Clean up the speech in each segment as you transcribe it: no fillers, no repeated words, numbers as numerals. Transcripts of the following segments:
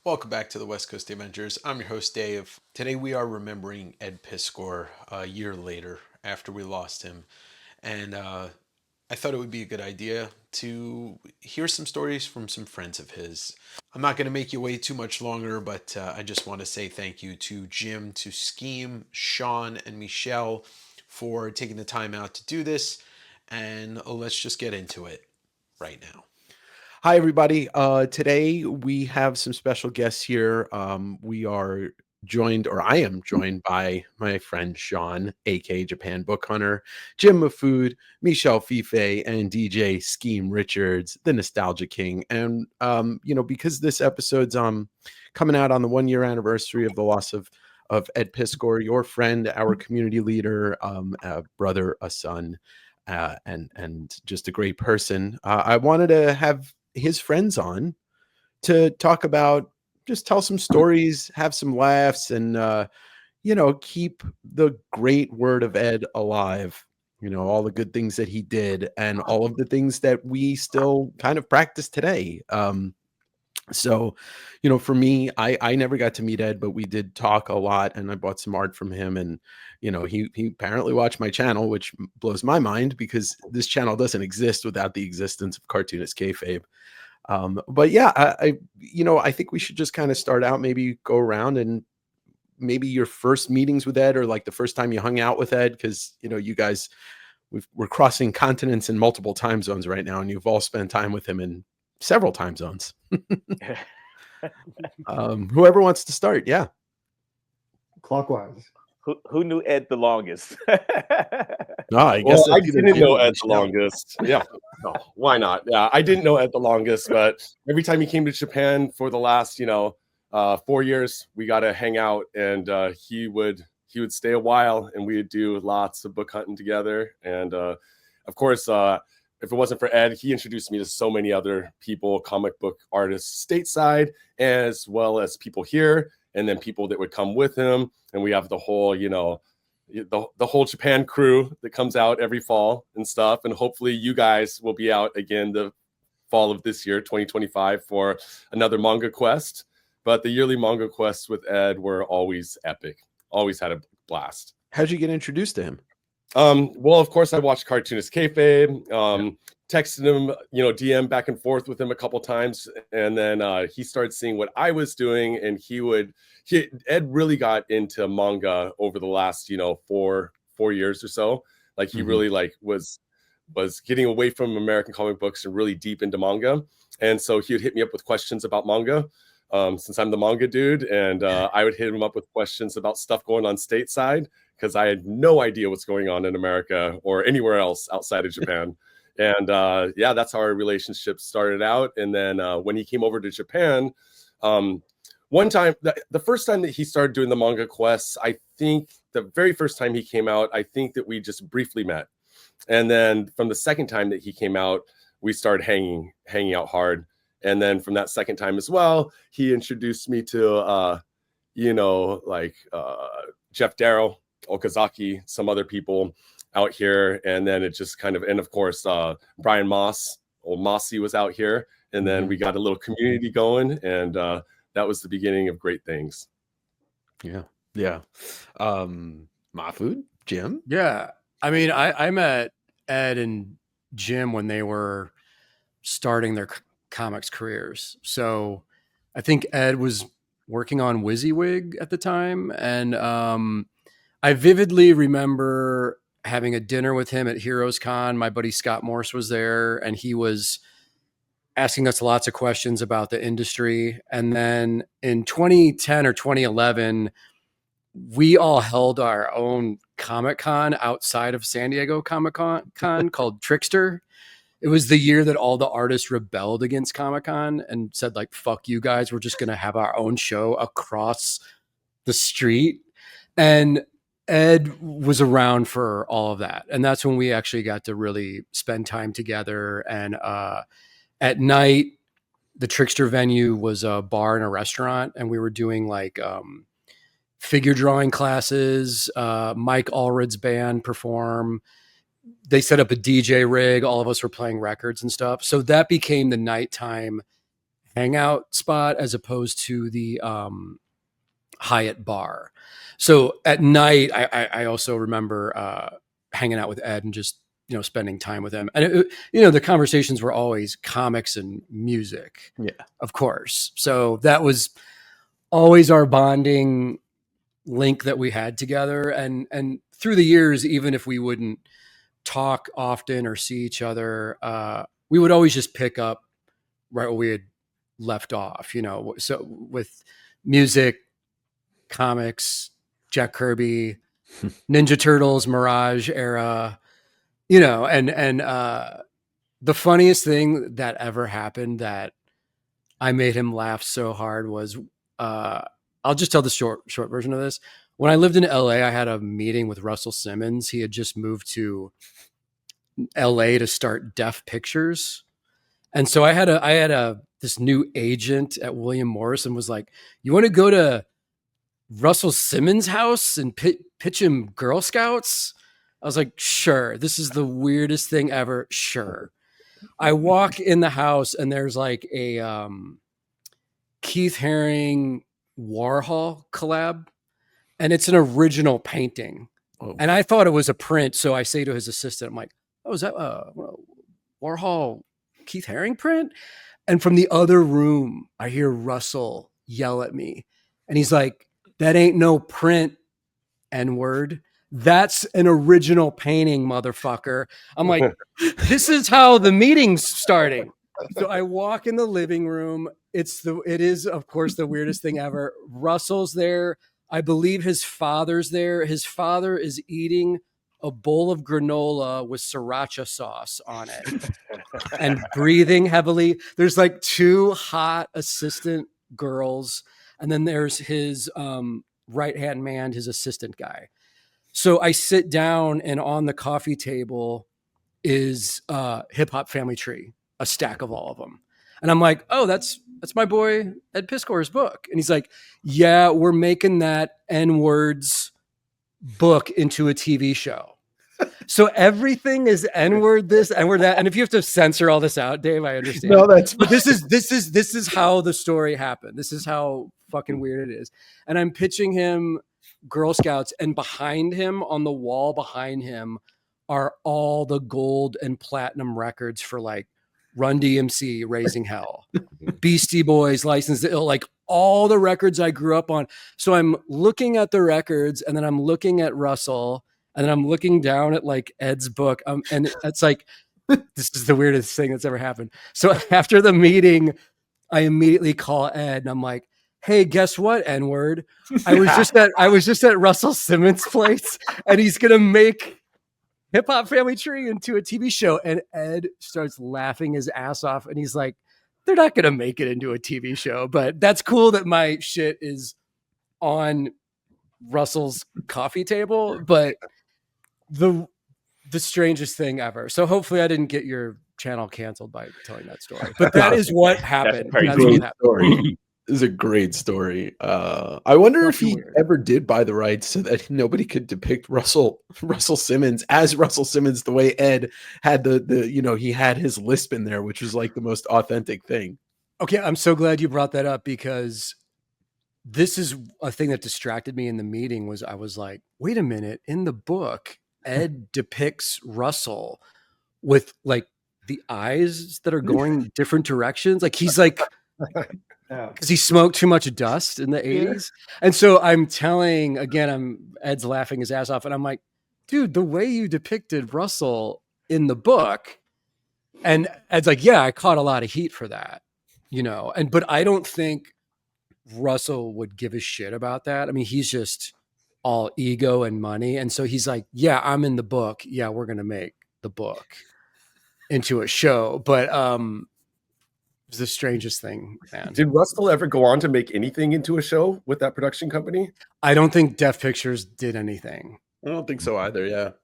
Welcome back to the West Coast Davengers. I'm your host, Dave. Today we are remembering Ed Piskor a year later after we lost him. And I thought it would be a good idea to hear some stories from some friends of his. I'm not going to make you wait too much longer, but I just want to say thank you to Jim, to Skeme, Shawn, and Michel for taking the time out to do this. And let's just get into it right now. Hi, everybody. Today we have some special guests here. We are joined, or I am joined by my friend Shawn, aka Japan Book Hunter, Jim Mahfood, Michel Fiffe, and DJ Skeme Richards, the Nostalgia King. And because this episode's coming out on the 1 year anniversary of the loss of Ed Piskor, your friend, our community leader, a brother, a son, and just a great person. I wanted to have his friends on to talk about, just tell some stories, have some laughs, and keep the great word of Ed alive. All the good things that he did and all of the things that we still kind of practice today. So for me, I never got to meet Ed, but we did talk a lot, and I bought some art from him. And he apparently watched my channel, which blows my mind because this channel doesn't exist without the existence of Cartoonist Kayfabe. But yeah, I think we should just kind of start out, maybe go around, and maybe your first meetings with Ed, or like the first time you hung out with Ed, because you guys, we're crossing continents and multiple time zones right now, and you've all spent time with him in several time zones. Whoever wants to start, yeah. Clockwise. Who knew Ed the longest? I guess I didn't know Ed the longest. Yeah, no, why not? Yeah, I didn't know Ed the longest, but every time he came to Japan for the last 4 years, we got to hang out, and he would stay a while, and we would do lots of book hunting together. And of course, if it wasn't for Ed, he introduced me to so many other people, comic book artists stateside, as well as people here, and then people that would come with him. And we have the whole, the whole Japan crew that comes out every fall and stuff. And hopefully you guys will be out again the fall of this year, 2025, for another manga quest. But the yearly manga quests with Ed were always epic. Always had a blast. How'd you get introduced to him? Well, of course, I watched Cartoonist Kayfabe, texted him, DM back and forth with him a couple times. And then he started seeing what I was doing, and Ed really got into manga over the last, 4 years or so. Like he really was getting away from American comic books and really deep into manga. And so he would hit me up with questions about manga. Since I'm the manga dude, and I would hit him up with questions about stuff going on stateside, because I had no idea what's going on in America or anywhere else outside of Japan. And that's how our relationship started out. And then when he came over to Japan, one time, the first time that he started doing the manga quests, I think the very first time he came out, I think that we just briefly met. And then from the second time that he came out, we started hanging out hard. And then from that second time as well, he introduced me to, Jeff Darrow, Okazaki, some other people out here. And then it just kind of, and of course, Brian Moss, old Mossy, was out here. And then we got a little community going, and that was the beginning of great things. Yeah. Mahfood, Jim? Yeah. I mean, I met Ed and Jim when they were starting their comics careers. So I think Ed was working on WYSIWYG at the time. And I vividly remember having a dinner with him at Heroes Con. My buddy Scott Morse was there, and he was asking us lots of questions about the industry. And then in 2010 or 2011, we all held our own Comic Con outside of San Diego Comic Con called Trickster. It was the year that all the artists rebelled against Comic Con and said, like, fuck you guys, we're just going to have our own show across the street. And Ed was around for all of that. And that's when we actually got to really spend time together. And at night, the Trickster venue was a bar and a restaurant. And we were doing like figure drawing classes. Mike Allred's band perform. They set up a DJ rig. All of us were playing records and stuff. So that became the nighttime hangout spot as opposed to the Hyatt bar. So at night, I also remember hanging out with Ed and just, spending time with him. And, the conversations were always comics and music, of course. So that was always our bonding link that we had together. And through the years, even if we wouldn't talk often or see each other, we would always just pick up right where we had left off, so with music, comics, Jack Kirby, Ninja Turtles, Mirage era, and the funniest thing that ever happened that I made him laugh so hard was, I'll just tell the short version of this. When I lived in LA, I had a meeting with Russell Simmons. He had just moved to LA to start Def Pictures. And so I had this new agent at William Morris and was like, you want to go to Russell Simmons' house and pitch him Girl Scouts? I was like, sure. This is the weirdest thing ever. Sure. I walk in the house and there's like a Keith Haring Warhol collab, and it's an original painting. Oh. And I thought it was a print. So I say to his assistant, I'm like, oh, is that Warhol Keith Haring print? And from the other room, I hear Russell yell at me. And he's like, that ain't no print, N-word. That's an original painting, motherfucker. I'm like, this is how the meeting's starting. So I walk in the living room. It is, of course, the weirdest thing ever. Russell's there. I believe his father's there. His father is eating a bowl of granola with sriracha sauce on it and breathing heavily. There's like two hot assistant girls. And then there's his right-hand man, his assistant guy. So I sit down, and on the coffee table is Hip Hop Family Tree, a stack of all of them. And I'm like, oh, that's my boy Ed Piskor's book. And he's like, yeah, we're making that N-words book into a TV show. So everything is N-word this, N-word that. And if you have to censor all this out, Dave, I understand. No, that's but this is how the story happened. This is how fucking weird it is. And I'm pitching him Girl Scouts, and behind him, on the wall behind him, are all the gold and platinum records for like Run DMC, Raising Hell, Beastie Boys, License to Ill, like all the records I grew up on. So I'm looking at the records, and then I'm looking at Russell, and then I'm looking down at like Ed's book. And it's like, this is the weirdest thing that's ever happened. So after the meeting, I immediately call Ed, and I'm like, hey, guess what, N-word? I was just at Russell Simmons' place, and he's gonna make Hip Hop Family Tree into a TV show. And Ed starts laughing his ass off, and he's like, they're not gonna make it into a TV show, but that's cool that my shit is on Russell's coffee table. But the strangest thing ever. So hopefully I didn't get your channel canceled by telling that story. But that is what happened. That's what happened. Story. This is a great story. I wonder if he ever did buy the rights so that nobody could depict Russell Simmons as Russell Simmons the way Ed had the he had his lisp in there, which was like the most authentic thing. Okay, I'm so glad you brought that up, because this is a thing that distracted me in the meeting. I was like, wait a minute, in the book, Ed depicts Russell with like the eyes that are going different directions. Like he's like, because he smoked too much dust in the 80s. And so I'm telling, again, Ed's laughing his ass off. And I'm like, dude, the way you depicted Russell in the book. And Ed's like, yeah, I caught a lot of heat for that, but I don't think Russell would give a shit about that. I mean, he's just all ego and money. And so he's like, yeah, I'm in the book. Yeah, we're going to make the book into a show. But, it was the strangest thing, man. Did Russell ever go on to make anything into a show with that production company? I don't think Def Pictures did anything. I don't think so either.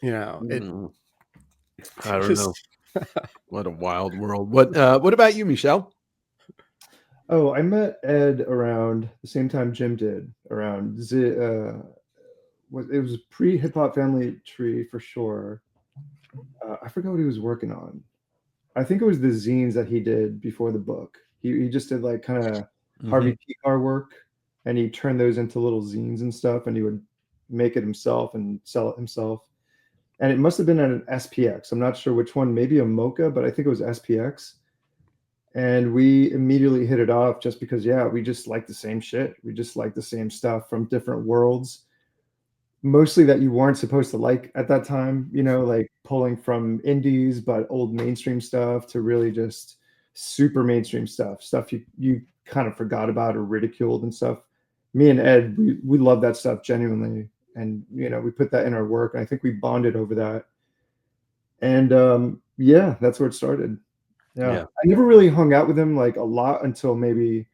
Yeah. I don't know. What a wild world. What about you, Michel? Oh, I met Ed around the same time Jim did. Around it was pre-Hip Hop Family Tree for sure. I forgot what he was working on. I think it was the zines that he did before the book. He just did like kind of Mhm. Harvey Pekar work, and he turned those into little zines and stuff, and he would make it himself and sell it himself. And it must have been at an SPX. I'm not sure which one, maybe a Mocha, but I think it was SPX. And we immediately hit it off just because, yeah, we just like the same shit. We just like the same stuff from different worlds, mostly that you weren't supposed to like at that time, you know, like pulling from indies, but old mainstream stuff to really just super mainstream stuff you kind of forgot about or ridiculed and stuff. Me and Ed, we love that stuff genuinely. And, you know, we put that in our work. And I think we bonded over that. And yeah, that's where it started. Yeah. Yeah. I never really hung out with him like a lot until maybe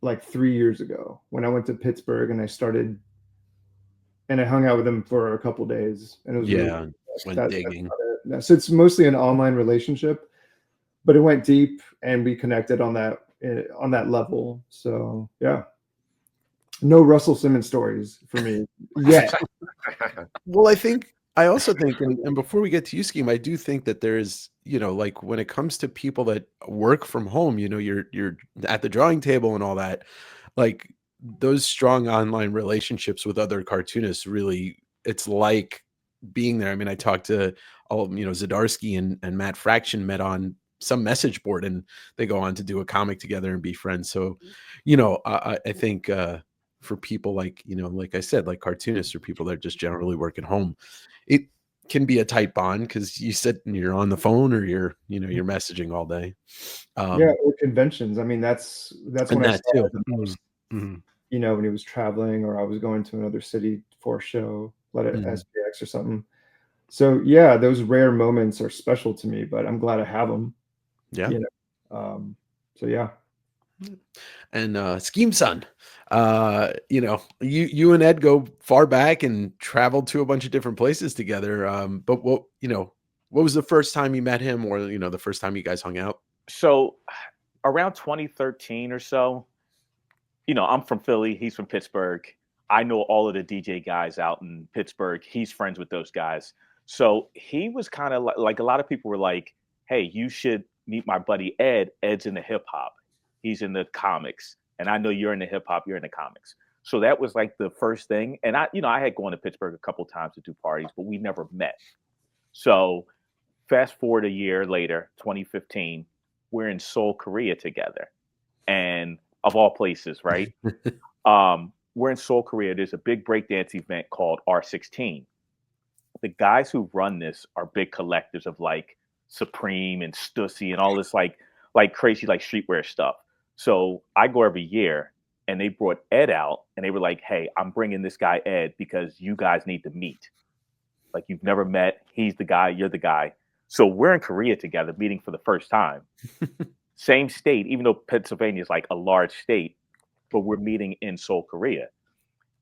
like 3 years ago when I went to Pittsburgh and I hung out with him for a couple days, and it was really Yeah. Went that's digging. about it. Yeah, so it's mostly an online relationship, but it went deep and we connected on that level. So yeah, no Russell Simmons stories for me yet. Well, I also think, and before we get to you, Scheme, I do think that there is, you know, like when it comes to people that work from home, you know, you're at the drawing table and all that, like those strong online relationships with other cartoonists really, it's like being there. I mean, I talked to all, you know, Zdarsky and Matt Fraction met on some message board and they go on to do a comic together and be friends. So, you know, I think for people like, you know, like I said, like cartoonists or people that just generally work at home, it can be a tight bond because you sit and you're on the phone or you're, you know, you're messaging all day. Yeah, or conventions. I mean, that's And when I that saw too. it the most. Mhm. You know, when he was traveling or I was going to another city for a show, let it Mhm. SPX or something. So yeah, those rare moments are special to me, but I'm glad I have them. Yeah. You know, so yeah. And Scheme Son, you know, you and Ed go far back and traveled to a bunch of different places together. But what, you know, what was the first time you met him, or you know, the first time you guys hung out? So around 2013 or so, I'm from Philly. He's from Pittsburgh. I know all of the DJ guys out in Pittsburgh. He's friends with those guys. So he was kind of like a lot of people were like, hey, you should meet my buddy Ed. Ed's in the hip hop. He's in the comics. And I know you're in the hip hop, you're in the comics. So that was like the first thing. And I had gone to Pittsburgh a couple times to do parties, but we never met. So fast forward a year later, 2015, we're in Seoul, Korea together. And of all places, right? We're in Seoul, Korea. There's a big breakdance event called R16. The guys who run this are big collectors of like Supreme and Stussy and all this like crazy like streetwear stuff. So I go every year, and they brought Ed out, and they were like, "Hey, I'm bringing this guy Ed because you guys need to meet. Like you've never met. He's the guy. You're the guy." So we're in Korea together, meeting for the first time. Same state, even though Pennsylvania is like a large state, but we're meeting in Seoul, Korea.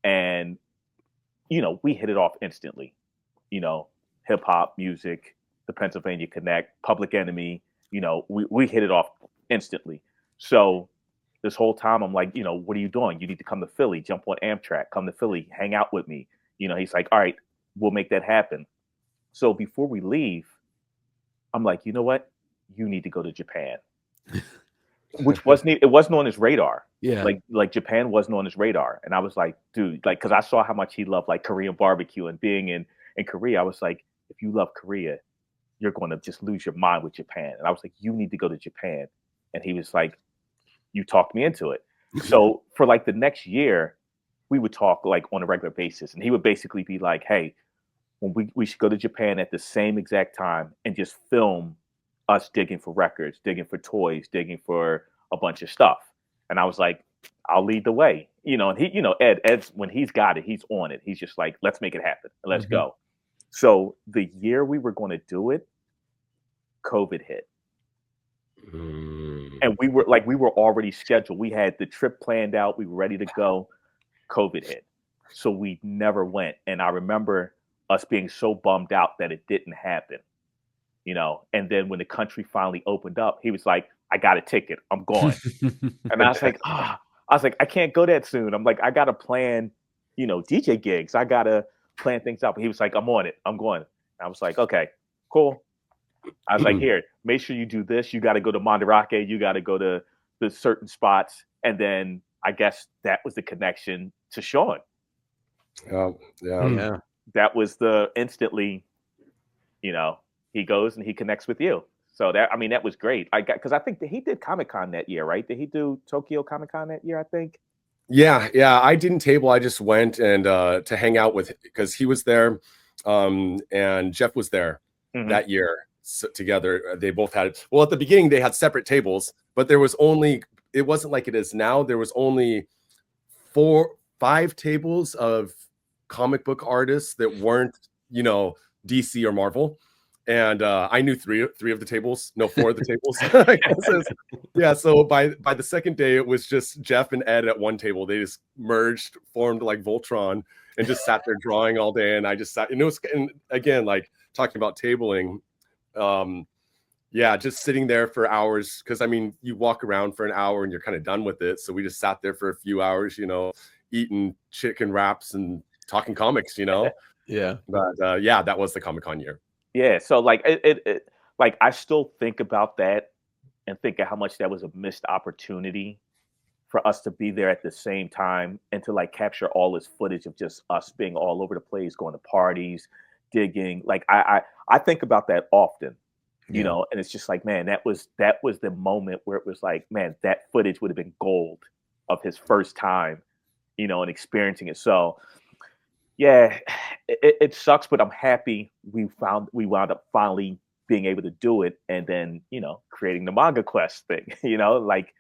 And, we hit it off instantly. Hip hop, music, the Pennsylvania Connect, Public Enemy, we hit it off instantly. So this whole time I'm like, what are you doing? You need to come to Philly, jump on Amtrak, come to Philly, hang out with me. He's like, all right, we'll make that happen. So before we leave, I'm like, you know what? You need to go to Japan. Which wasn't on his radar. Yeah. Like Japan wasn't on his radar. And I was like, dude, like, because I saw how much he loved like Korean barbecue and being in Korea. I was like, if you love Korea, you're going to just lose your mind with Japan. And I was like, you need to go to Japan. And he was like, you talked me into it. So for like the next year, we would talk like on a regular basis. And he would basically be like, hey, when we should go to Japan at the same exact time and just film us digging for records, digging for toys, digging for a bunch of stuff. And I was like, I'll lead the way. And he, Ed's when he's got it, he's on it. He's just like, let's make it happen. Let's go. So the year we were going to do it, COVID hit. And we were already scheduled. We had the trip planned out. We were ready to go. COVID hit. So we never went. And I remember us being so bummed out that it didn't happen. And then when the country finally opened up, he was like, I got a ticket. I'm going. And I was like, I can't go that soon. I'm like, I got to plan, DJ gigs. I got to plan things out. But he was like, I'm on it. I'm going. And I was like, okay, cool. I was like, here, make sure you do this. You got to go to Mandarake. You got to go to the certain spots. And then I guess that was the connection to Shawn. Yeah. Yeah. That was the instantly, you know, he goes and he connects with you. So that, I mean, that was great. Because I think that he did Comic-Con that year, right? Did he do Tokyo Comic-Con that year, I think? Yeah. I didn't table. I just went and to hang out with, because he was there, and Jeff was there that year together. They both had, well, at the beginning they had separate tables, but there was only, it wasn't like it is now. There was only 5 tables of comic book artists that weren't, you know, DC or Marvel. And I knew 3 of the tables, no 4 of the tables. Yeah, so by the second day, it was just Jeff and Ed at one table. They just merged, formed like Voltron, and just sat there drawing all day. And I just sat, and it was, and again, like talking about tabling, yeah, just sitting there for hours. Because I mean, you walk around for an hour and you're kind of done with it. So we just sat there for a few hours, you know, eating chicken wraps and talking comics, you know. Yeah. But yeah, that was the Comic-Con year. Yeah, so like it like I still think about that and think of how much that was a missed opportunity for us to be there at the same time and to like capture all this footage of just us being all over the place, going to parties, digging. Like I think about that often, you know, and it's just like, man, that was the moment where it was like, man, that footage would have been gold of his first time, you know, and experiencing it. So yeah, it sucks, but I'm happy we wound up finally being able to do it, and then, you know, creating the Manga Quest thing, you know, like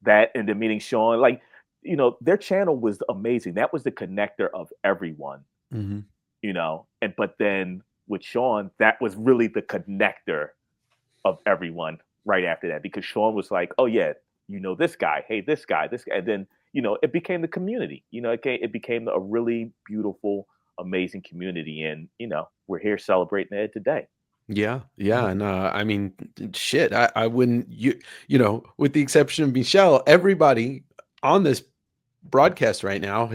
that, and then meeting Shawn, like, you know, their channel was amazing. That was the connector of everyone, you know, but then with Shawn, that was really the connector of everyone right after that, because Shawn was like, oh yeah, you know, this guy, hey, this guy, and then, you know, it became the community, you know, it became a really beautiful, amazing community. And, you know, we're here celebrating it today. Yeah. And I mean, shit, I wouldn't, you know, with the exception of Michel, everybody on this broadcast right now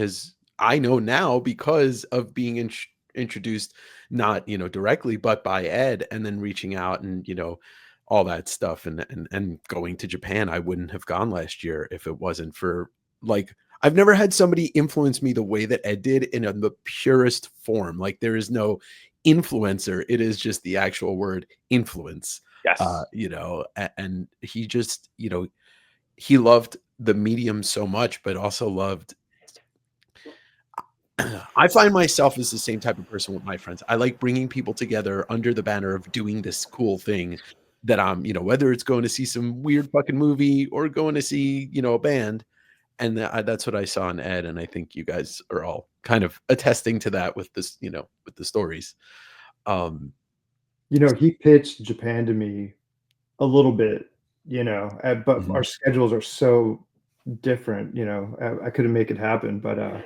I know now because of being introduced, not, you know, directly, but by Ed, and then reaching out and, you know, all that stuff, and going to Japan. I wouldn't have gone last year if it wasn't for, like, I've never had somebody influence me the way that Ed did, in the purest form. Like, there is no influencer. It is just the actual word influence. Yes. You know, and he just, you know, he loved the medium so much, but also loved, I find myself as the same type of person with my friends. I like bringing people together under the banner of doing this cool thing that I'm, you know, whether it's going to see some weird fucking movie or going to see, you know, a band. And that's what I saw in Ed. And I think you guys are all kind of attesting to that with this, you know, with the stories. You know, he pitched Japan to me a little bit, you know, but our schedules are so different, you know, I couldn't make it happen, but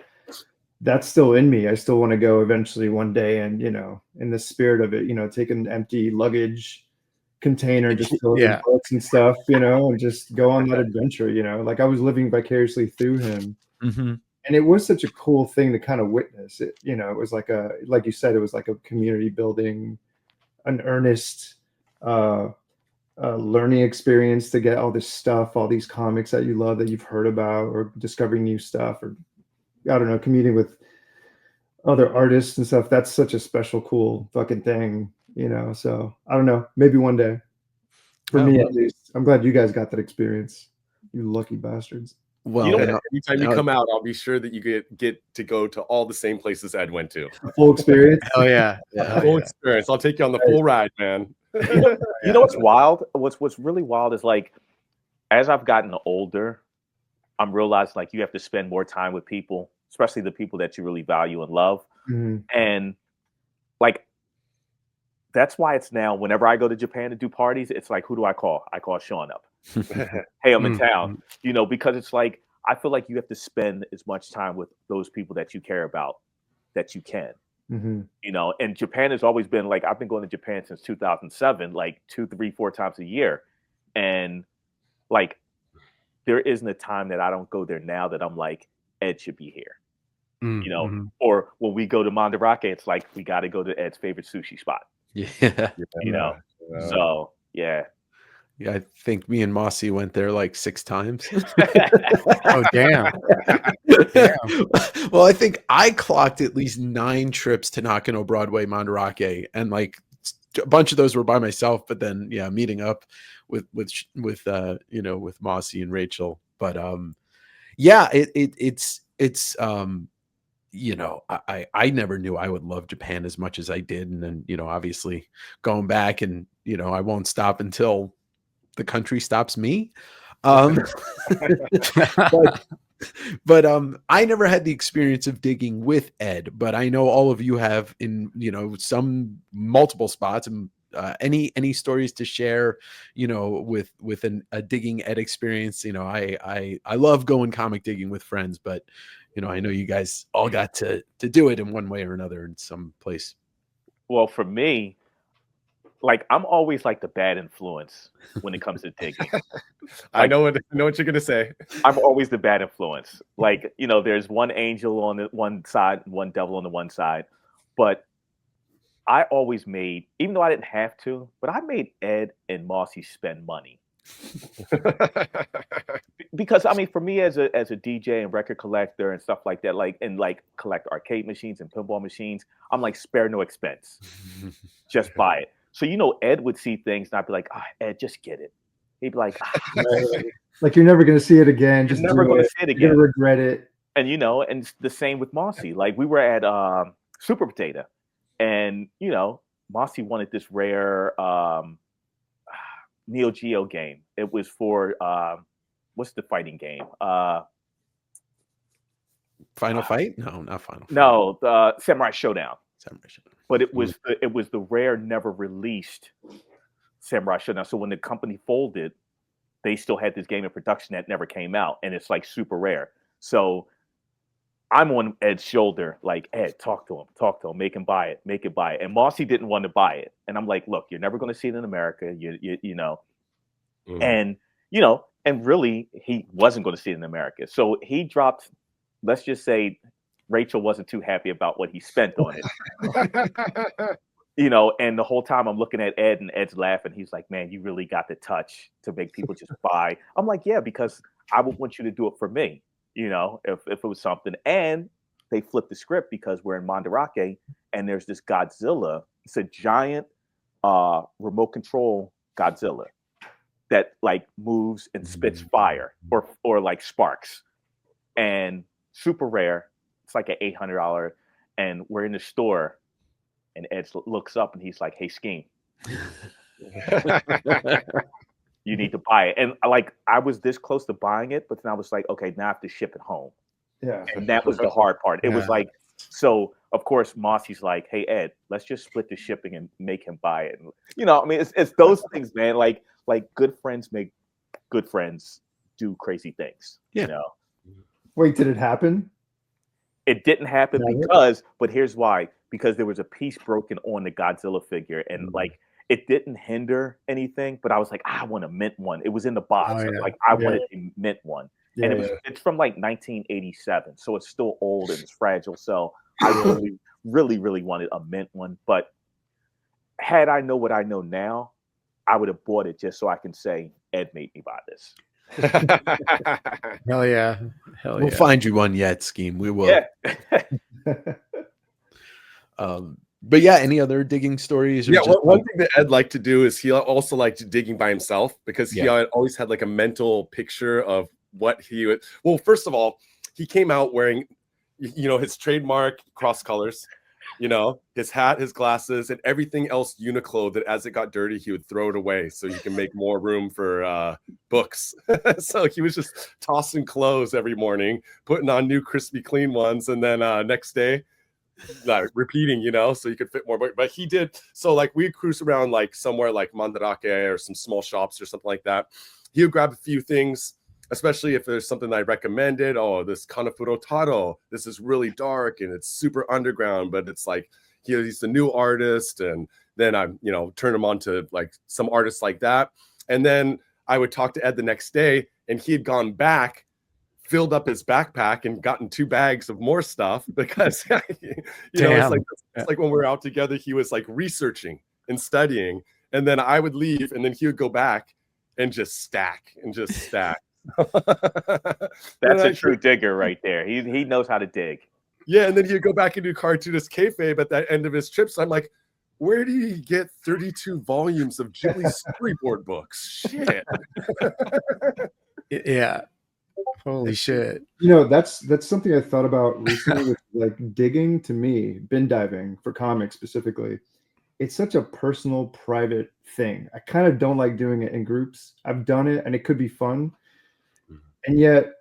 that's still in me. I still want to go eventually one day, and, you know, in the spirit of it, you know, take an empty luggage container, just fill it with books and stuff, you know, and just go on that adventure, you know, like I was living vicariously through him. And it was such a cool thing to kind of witness it. You know, it was like like you said, it was like a community building, an earnest learning experience to get all this stuff, all these comics that you love, that you've heard about, or discovering new stuff, or I don't know, commuting with other artists and stuff. That's such a special, cool fucking thing, you know? So I don't know, maybe one day, for me at least. I'm glad you guys got that experience, you lucky bastards. Well, You know, anytime you come out, I'll be sure that you get to go to all the same places Ed went to. Full experience. Oh yeah, full experience. I'll take you on the full ride, man. You know what's wild? What's really wild is, like, as I've gotten older, I'm realizing, like, you have to spend more time with people, especially the people that you really value and love. And, like, that's why it's now, whenever I go to Japan to do parties, it's like, who do I call? I call Shawn up. Hey, I'm in town. You know, because it's like, I feel like you have to spend as much time with those people that you care about that you can. You know, and Japan has always been like, I've been going to Japan since 2007, like 2, 3, 4 times a year. And, like, there isn't a time that I don't go there now that I'm like, Ed should be here. You know, or when we go to Mandarake, it's like, we got to go to Ed's favorite sushi spot. Yeah. You know, So yeah. Yeah, I think me and Mossy went there like 6 times. Oh, damn. Damn. Well, I think I clocked at least 9 trips to Nakano Broadway, Mandarake, and like a bunch of those were by myself. But then, yeah, meeting up with you know, with Mossy and Rachel. But yeah, it's you know, I never knew I would love Japan as much as I did, and then, you know, obviously going back, and you know, I won't stop until the country stops me. Um, but I never had the experience of digging with Ed, but I know all of you have in, you know, some multiple spots. And any stories to share, you know, with a digging Ed experience? You know, I love going comic digging with friends, but you know, I know you guys all got to do it in one way or another in some place. Well, for me, like I'm always like the bad influence when it comes to digging. I know what you're gonna say. I'm always the bad influence. Like, you know, there's one angel on the one side, one devil on the one side. But I always made, even though I didn't have to, but I made Ed and Mossy spend money. Because I mean, for me as a DJ and record collector and stuff like that, like and like collect arcade machines and pinball machines, I'm like spare no expense. Just buy it. So you know, Ed would see things and I'd be like, Ed, just get it. He'd be like, like you're never going to see it again. Just never going to see it again. You're going to regret it. And you know, and the same with Mossy. Like we were at Super Potato, and you know, Mossy wanted this rare Neo Geo game. It was for what's the fighting game? Final Fight? No, not Final Fight. No, the Samurai Showdown. Samurai Showdown. But it was the rare, never released Samurai Showdown. So when the company folded, they still had this game in production that never came out, and it's like super rare. So I'm on Ed's shoulder, like, Ed, talk to him, make him buy it. And Mossy didn't want to buy it, and I'm like, look, you're never going to see it in America, you know, and you know, and really, he wasn't going to see it in America, so he dropped. Let's just say Rachel wasn't too happy about what he spent on it. You know, and the whole time I'm looking at Ed, and Ed's laughing. He's like, man, you really got the touch to make people just buy. I'm like, yeah, because I would want you to do it for me, you know, if it was something. And they flipped the script because we're in Mandarake and there's this Godzilla. It's a giant remote control Godzilla that like moves and spits fire or like sparks. And super rare. It's like an $800. And we're in the store. And Ed looks up and he's like, hey, Skeme, you need to buy it. And like, I was this close to buying it, but then I was like, okay, now I have to ship it home. Yeah. And that was the hard part. It was like, so of course, Mossy's like, hey, Ed, let's just split the shipping and make him buy it. And, you know, I mean, it's those things, man. Like good friends make good friends do crazy things, you know? Wait, did it happen? It didn't happen because, but here's why. Because there was a piece broken on the Godzilla figure, and like it didn't hinder anything, but I was like, I want a mint one. It was in the box. Like I wanted a mint one. And it's from like 1987, so it's still old and it's fragile. So I really wanted a mint one. But had I know what I know now, I would have bought it just so I can say Ed made me buy this. Hell yeah. We'll find you one yet, Skeme. We will. But yeah, any other digging stories? Yeah, one thing that Ed liked to do is he also liked digging by himself because he always had like a mental picture of what he would. Well, first of all, he came out wearing, you know, his trademark cross colors, you know, his hat, his glasses, and everything else Uniqlo that as it got dirty, he would throw it away so he can make more room for books. So he was just tossing clothes every morning, putting on new crispy clean ones, and then next day, repeating, you know, so you could fit more. But he did. So like we'd cruise around like somewhere like Mandarake or some small shops or something like that. He would grab a few things, especially if there's something I recommended. Oh, this Kanafuro Taro. This is really dark and it's super underground, but it's like he's a new artist. And then I, you know, turn him on to like some artists like that. And then I would talk to Ed the next day, and he had gone back, filled up his backpack and gotten 2 bags of more stuff because you know, it's like when we were out together, he was like researching and studying, and then I would leave, and then he would go back and just stack and just stack. That's a true digger right there. He knows how to dig. Yeah, and then he'd go back and do Cartoonist Kayfabe at the end of his trips. I'm like, where do you get 32 volumes of Ghibli storyboard books? Shit. Yeah. Holy shit. You know, that's something I thought about recently with like digging. To me, bin diving for comics specifically, it's such a personal, private thing. I kind of don't like doing it in groups. I've done it and it could be fun. And yet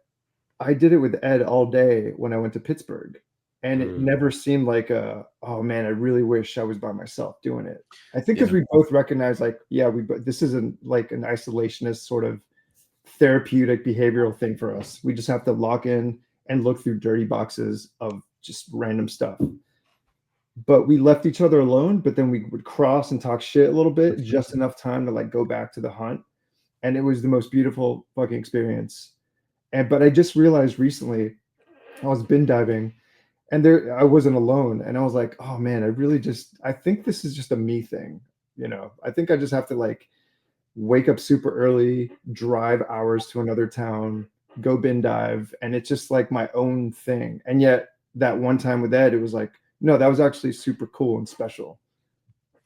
I did it with Ed all day when I went to Pittsburgh. And it never seemed like oh man, I really wish I was by myself doing it. I think because we both recognize like, yeah, this isn't like an isolationist sort of therapeutic behavioral thing for us. We just have to lock in and look through dirty boxes of just random stuff. But we left each other alone, but then we would cross and talk shit a little bit, just enough time to like go back to the hunt. And it was the most beautiful fucking experience. But I just realized recently I was bin diving and I wasn't alone. And I was like, oh man, I think this is just a me thing. You know, I think I just have to like wake up super early, drive hours to another town, go bin dive. And it's just like my own thing. And yet that one time with Ed, it was like, no, that was actually super cool and special.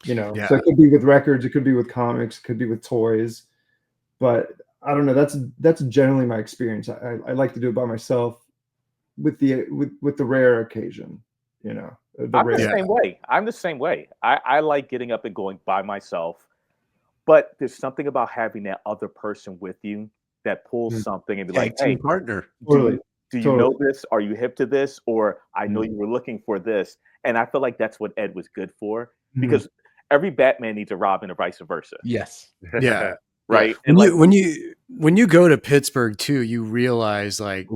You know, so it could be with records, it could be with comics, it could be with toys. But I don't know. That's generally my experience. I like to do it by myself with the rare occasion, you know. The same way. I'm the same way. I like getting up and going by myself. But there's something about having that other person with you that pulls something and be like, hey, partner. Do you know this? Are you hip to this? Or I know you were looking for this. And I feel like that's what Ed was good for, because every Batman needs a Robin or vice versa. Yes. Yeah. Right. And And when you go to Pittsburgh too, you realize like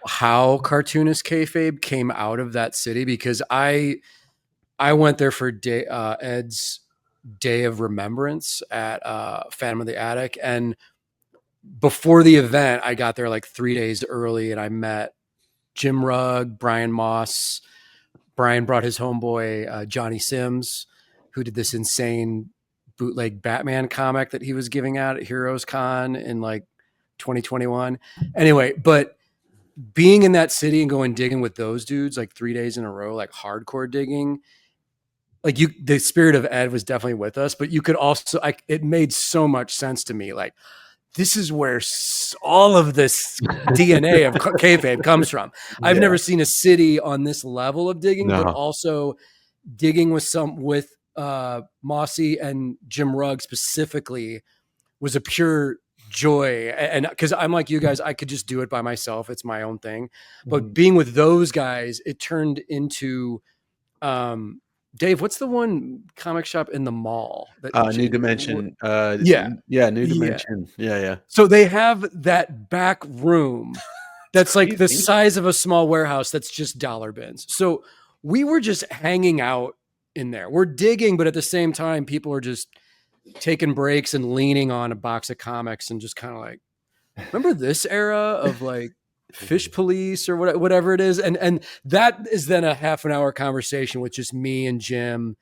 how Cartoonist Kayfabe came out of that city, because I went there for Ed's Day of Remembrance at Phantom of the Attic, and before the event, I got there like 3 days early, and I met Jim Rugg, Brian Moss. Brian brought his homeboy Johnny Sims, who did this insane bootleg Batman comic that he was giving out at Heroes Con in like 2021. Anyway, but being in that city and going digging with those dudes like 3 days in a row, like hardcore digging, like the spirit of Ed was definitely with us, but you could also, it made so much sense to me. Like, this is where all of this DNA of kayfabe comes from. I've never seen a city on this level of digging, but also digging with Mossy and Jim Rugg specifically was a pure joy. And because I'm like you guys, I could just do it by myself. It's my own thing. But being with those guys, it turned into Dave, what's the one comic shop in the mall? New Dimension. New Dimension. Yeah. So they have that back room that's like the size of a small warehouse that's just dollar bins. So we were just hanging out in there. We're digging, but at the same time, people are just taking breaks and leaning on a box of comics and just kind of like, remember this era of like Fish Police or whatever it is, and that is then a half an hour conversation with just me and Jim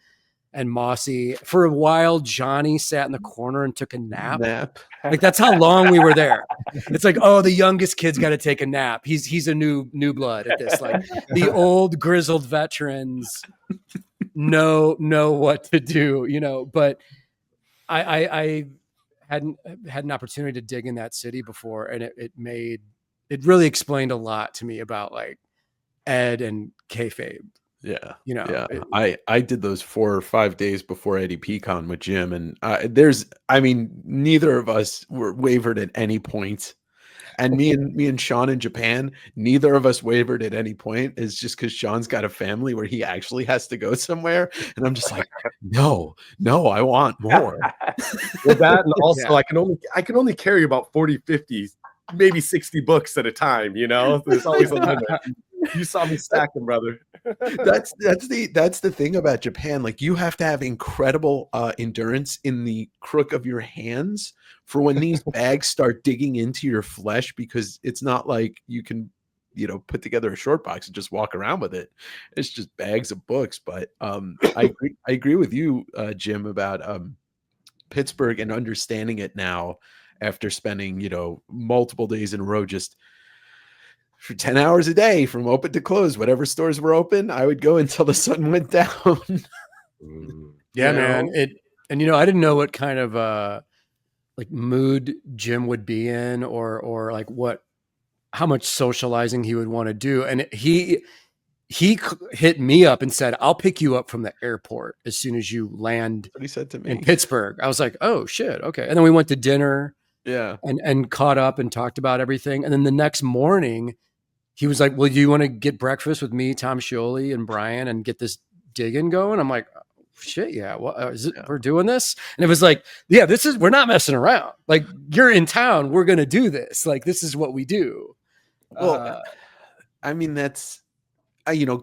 and Mossy. For a while, Johnny sat in the corner and took a nap. Like, that's how long we were there. It's like, oh, the youngest kid's got to take a nap. He's a new blood at this. Like, the old grizzled veterans know what to do, you know. But I hadn't had an opportunity to dig in that city before, and it really explained a lot to me about like Ed and kayfabe. Yeah. You know, I did those 4 or 5 days before Eddie Pecan with Jim. And neither of us were wavered at any point. And me and Shawn in Japan, neither of us wavered at any point. It's just because Shawn's got a family where he actually has to go somewhere. And I'm just like, no, I want more. Well, that, and also I can only carry about 40, 50, maybe 60 books at a time, you know. There's always a limit. You saw me stacking, brother. That's the thing about Japan. Like, you have to have incredible endurance in the crook of your hands for when these bags start digging into your flesh, because it's not like you can, put together a short box and just walk around with it. It's just bags of books. But I agree with you, Jim, about Pittsburgh and understanding it now after spending, multiple days in a row just for 10 hours a day from open to close, whatever stores were open, I would go until the sun went down. Yeah, man. And I didn't know what kind of like mood Jim would be in, or like how much socializing he would want to do. And he hit me up and said, "I'll pick you up from the airport as soon as you land." That's what he said to me in Pittsburgh. I was like, "Oh shit, okay." And then we went to dinner, yeah, and caught up and talked about everything. And then the next morning, he was like, "Well, do you want to get breakfast with me, Tom Scioli, and Brian, and get this digging going?" I'm like, "Shit, yeah. What is it? Yeah. We're doing this?" And it was like, "Yeah, we're not messing around. Like, you're in town. We're gonna do this. Like, this is what we do." Well, I mean, that's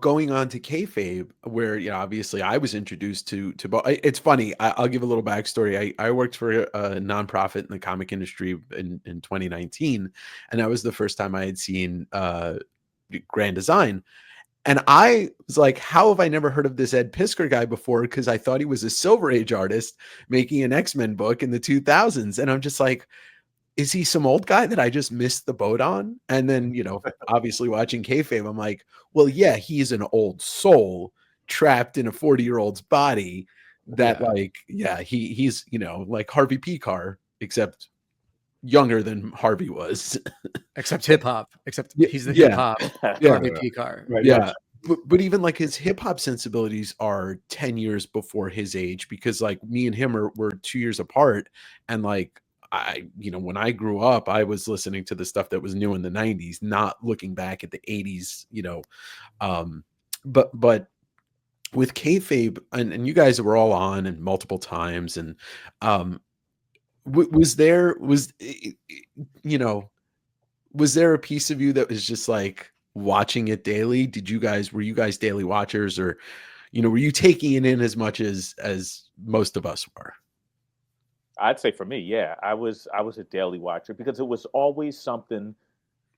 going on to kayfabe, where obviously I was introduced to it's funny. I'll give a little backstory. I worked for a nonprofit in the comic industry in 2019, and that was the first time I had seen Grand Design. And I was like, how have I never heard of this Ed Piskor guy before? Because I thought he was a Silver Age artist making an X-Men book in the 2000s. And I'm just like, is he some old guy that I just missed the boat on? And then, obviously watching kayfabe, I'm like, well, yeah, he's an old soul trapped in a 40-year-old's body that he's, like Harvey Picar, except younger than Harvey was. Except hip hop. Except he's the hip hop Harvey Picar. Right, yeah. But even like his hip hop sensibilities are 10 years before his age, because like me and him were 2 years apart. And like, when I grew up, I was listening to the stuff that was new in the 90s, not looking back at the 80s, but with kayfabe, and you guys were all on and multiple times, and was there a piece of you that was just like watching it daily? Were you guys daily watchers, or were you taking it in as much as most of us were? I'd say for me, yeah, I was a daily watcher, because it was always something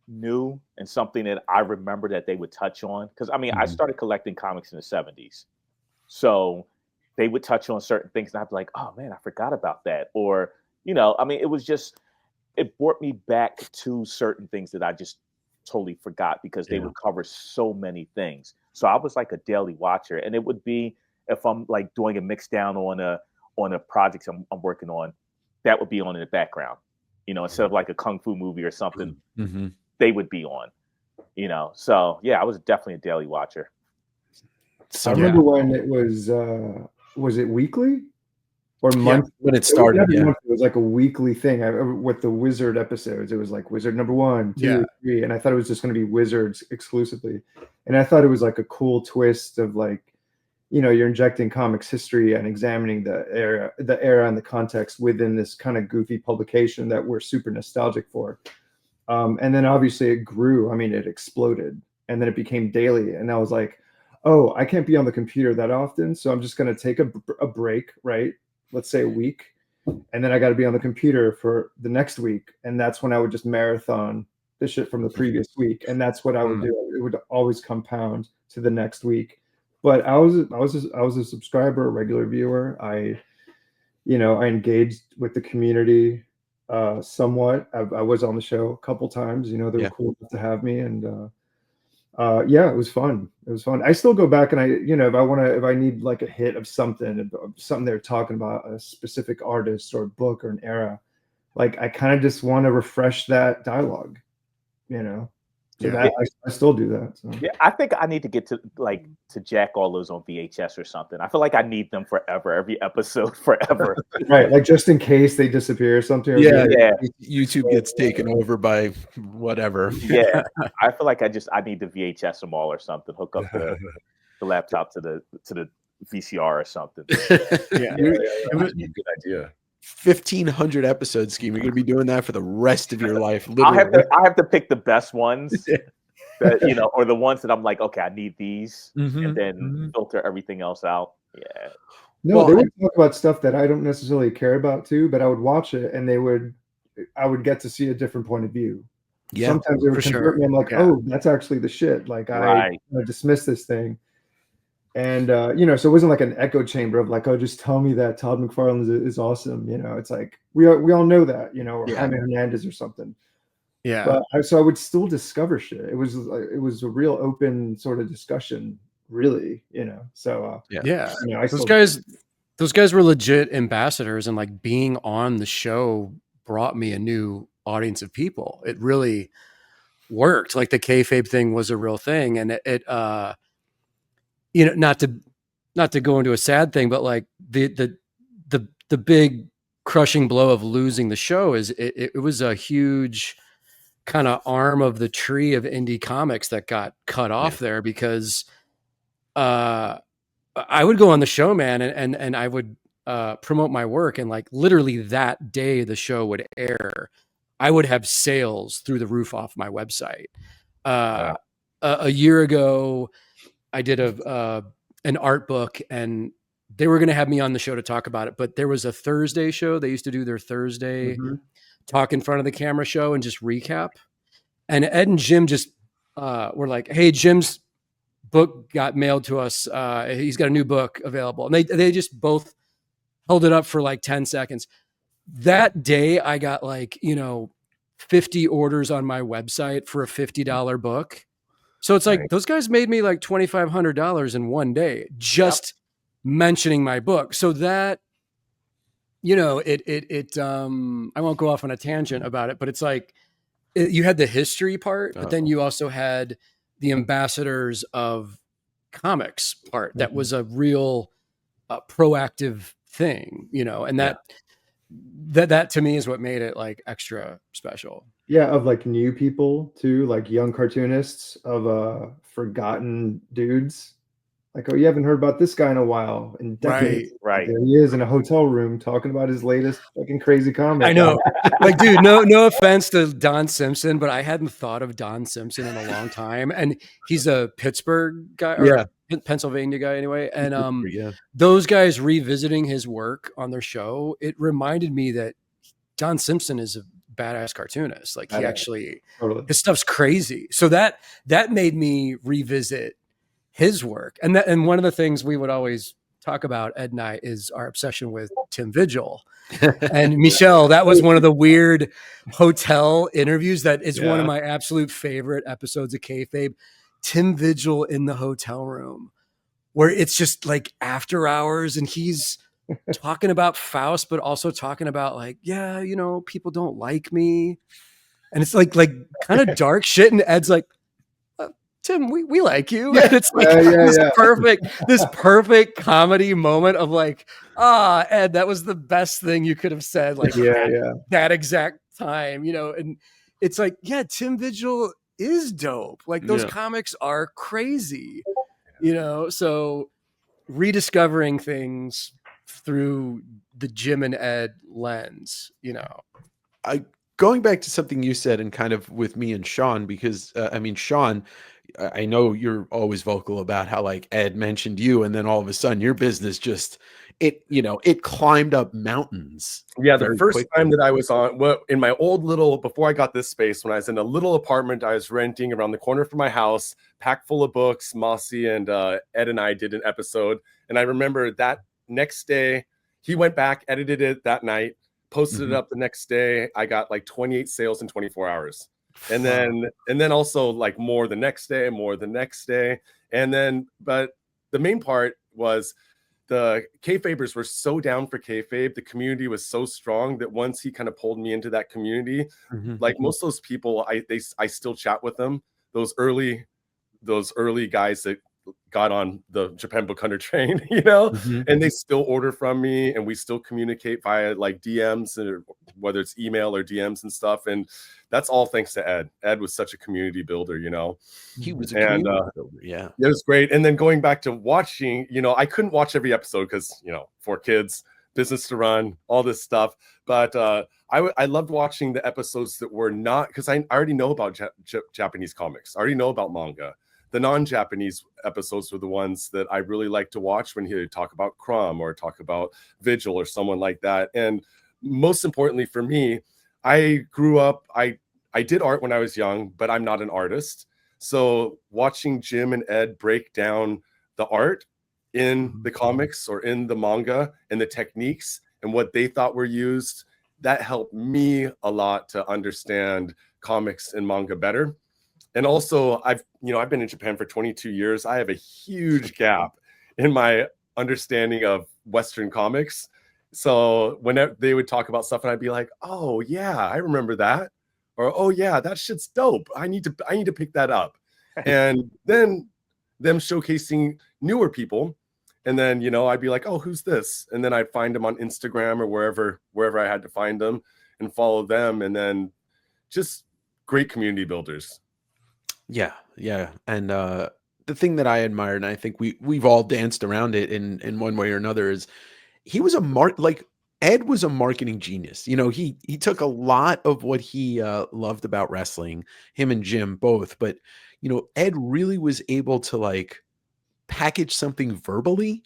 new and something that I remember that they would touch on. Because I mean, I started collecting comics in the 70s, so they would touch on certain things, and I'd be like, "Oh man, I forgot about that." Or I mean, it brought me back to certain things that I just totally forgot, because they would cover so many things. So I was like a daily watcher, and it would be, if I'm like doing a mix down on a project I'm working on, that would be on in the background, instead of like a kung fu movie or something, they would be on, So yeah, I was definitely a daily watcher. So I remember when it was it weekly or month? When it started, it was like a weekly thing. With the Wizard episodes, it was like Wizard number 1, 2, 3, and I thought it was just going to be Wizards exclusively, and I thought it was like a cool twist of like, you're injecting comics history and examining the era and the context within this kind of goofy publication that we're super nostalgic for. And then obviously it grew. I mean, it exploded, and then it became daily. And I was like, oh, I can't be on the computer that often, so I'm just going to take a break, right? Let's say a week. And then I got to be on the computer for the next week. And that's when I would just marathon the shit from the previous week. And that's what I would do. It would always compound to the next week. But I was a subscriber, a regular viewer. I engaged with the community somewhat. I was on the show a couple times. They were cool enough to have me, and it was fun. It was fun. I still go back, and if I need like a hit of something they're talking about, a specific artist or book or an era, like I kind of just want to refresh that dialogue, So I still do that. So. Yeah, I think I need to get to jack all those on VHS or something. I feel like I need them forever, every episode forever. Right, like just in case they disappear or something. Yeah. YouTube gets taken over by whatever. Yeah, I feel like I need to VHS them all or something. Hook up the laptop to the VCR or something. That's a good idea. 1,500 episodes, Skeme. You're gonna be doing that for the rest of your life. Literally. I have to pick the best ones, that, or the ones that I'm like, okay, I need these, and then filter everything else out. Yeah. No, they would talk about stuff that I don't necessarily care about too, but I would watch it, and I would get to see a different point of view. Yeah, sometimes they would convert me. I'm like, oh, that's actually the shit. Like I dismiss this thing. And so it wasn't like an echo chamber of like, oh, just tell me that Todd McFarlane is awesome. It's like we all know that, or Jaime Hernandez or something. Yeah. But so I would still discover shit. It was a real open sort of discussion, really. So those guys were legit ambassadors, and like being on the show brought me a new audience of people. It really worked. Like the kayfabe thing was a real thing, and it not to go into a sad thing, but like the big crushing blow of losing the show is it was a huge kind of arm of the tree of indie comics that got cut off there, because I would go on the show, man, and I would promote my work, and like literally that day the show would air, I would have sales through the roof off my website. A year ago, I did an art book, and they were going to have me on the show to talk about it, but there was a Thursday show. They used to do their Thursday talk in front of the camera show and just recap. And Ed and Jim just were like, "Hey, Jim's book got mailed to us. He's got a new book available." And they just both held it up for like 10 seconds. That day I got like, 50 orders on my website for a $50 book. So it's like those guys made me like $2,500 in one day just mentioning my book. So that, I won't go off on a tangent about it, but it's like you had the history part, but then you also had the ambassadors of comics part. That was a real proactive thing, and that to me is what made it like extra special. Yeah, of like new people too, like young cartoonists of forgotten dudes. Like, oh, you haven't heard about this guy in a while, in decades. Right. There he is in a hotel room talking about his latest fucking crazy comic. I know. Like, dude, no offense to Don Simpson, but I hadn't thought of Don Simpson in a long time. And he's a Pittsburgh guy, or Pennsylvania guy anyway. And those guys revisiting his work on their show, it reminded me that Don Simpson is a badass cartoonist. Like, he actually, his stuff's crazy. So that made me revisit his work. And one of the things we would always talk about, Ed and I, is our obsession with Tim Vigil. And Michel, that was one of the weird hotel interviews that is one of my absolute favorite episodes of Kayfabe. Tim Vigil in the hotel room, where it's just like after hours and he's talking about Faust, but also talking about like, people don't like me. And it's like kind of dark shit. And Ed's like, Tim, we like you. And it's like this perfect comedy moment of like, Ed, that was the best thing you could have said. Like that exact time, and it's like, Tim Vigil is dope. Like those comics are crazy, so rediscovering things through the Jim and Ed lens, Going back to something you said and kind of with me and Shawn, because Shawn, I know you're always vocal about how like Ed mentioned you, and then all of a sudden your business just it climbed up mountains. Yeah, the first time that I was on, in my old little, before I got this space, when I was in a little apartment I was renting around the corner from my house, packed full of books, Mossy and Ed and I did an episode, and I remember that next day he went back, edited it that night, posted it up the next day. I got like 28 sales in 24 hours. And then also like more the next day. And then, but the main part was the kayfabers were so down for kayfabe. The community was so strong that once he kind of pulled me into that community, like most of those people, I still chat with them. Those early guys that got on the Japan Book Hunter train, and they still order from me, and we still communicate via like DMs, or whether it's email or DMs and stuff. And that's all thanks to Ed. Ed was such a community builder, He was a community builder. Yeah, it was great. And then going back to watching, I couldn't watch every episode because 4 kids, business to run, all this stuff. But I loved watching the episodes that were not, because I already know about Japanese comics. I already know about manga. The non-Japanese episodes were the ones that I really like to watch when he would talk about Crumb or talk about Vigil or someone like that. And most importantly for me, I grew up, I did art when I was young, but I'm not an artist. So watching Jim and Ed break down the art in the comics or in the manga and the techniques and what they thought were used. That helped me a lot to understand comics and manga better. And also, I've been in Japan for 22 years. I have a huge gap in my understanding of Western comics. So whenever they would talk about stuff, and I'd be like, "Oh yeah, I remember that," or "Oh yeah, that shit's dope. I need to pick that up." And then them showcasing newer people, and then I'd be like, "Oh, who's this?" And then I'd find them on Instagram or wherever I had to find them and follow them, and then just great community builders. Yeah, yeah. And the thing that I admired, and I think we've all danced around it in one way or another, is he was Ed was a marketing genius. He took a lot of what he loved about wrestling, him and Jim both, but Ed really was able to like package something verbally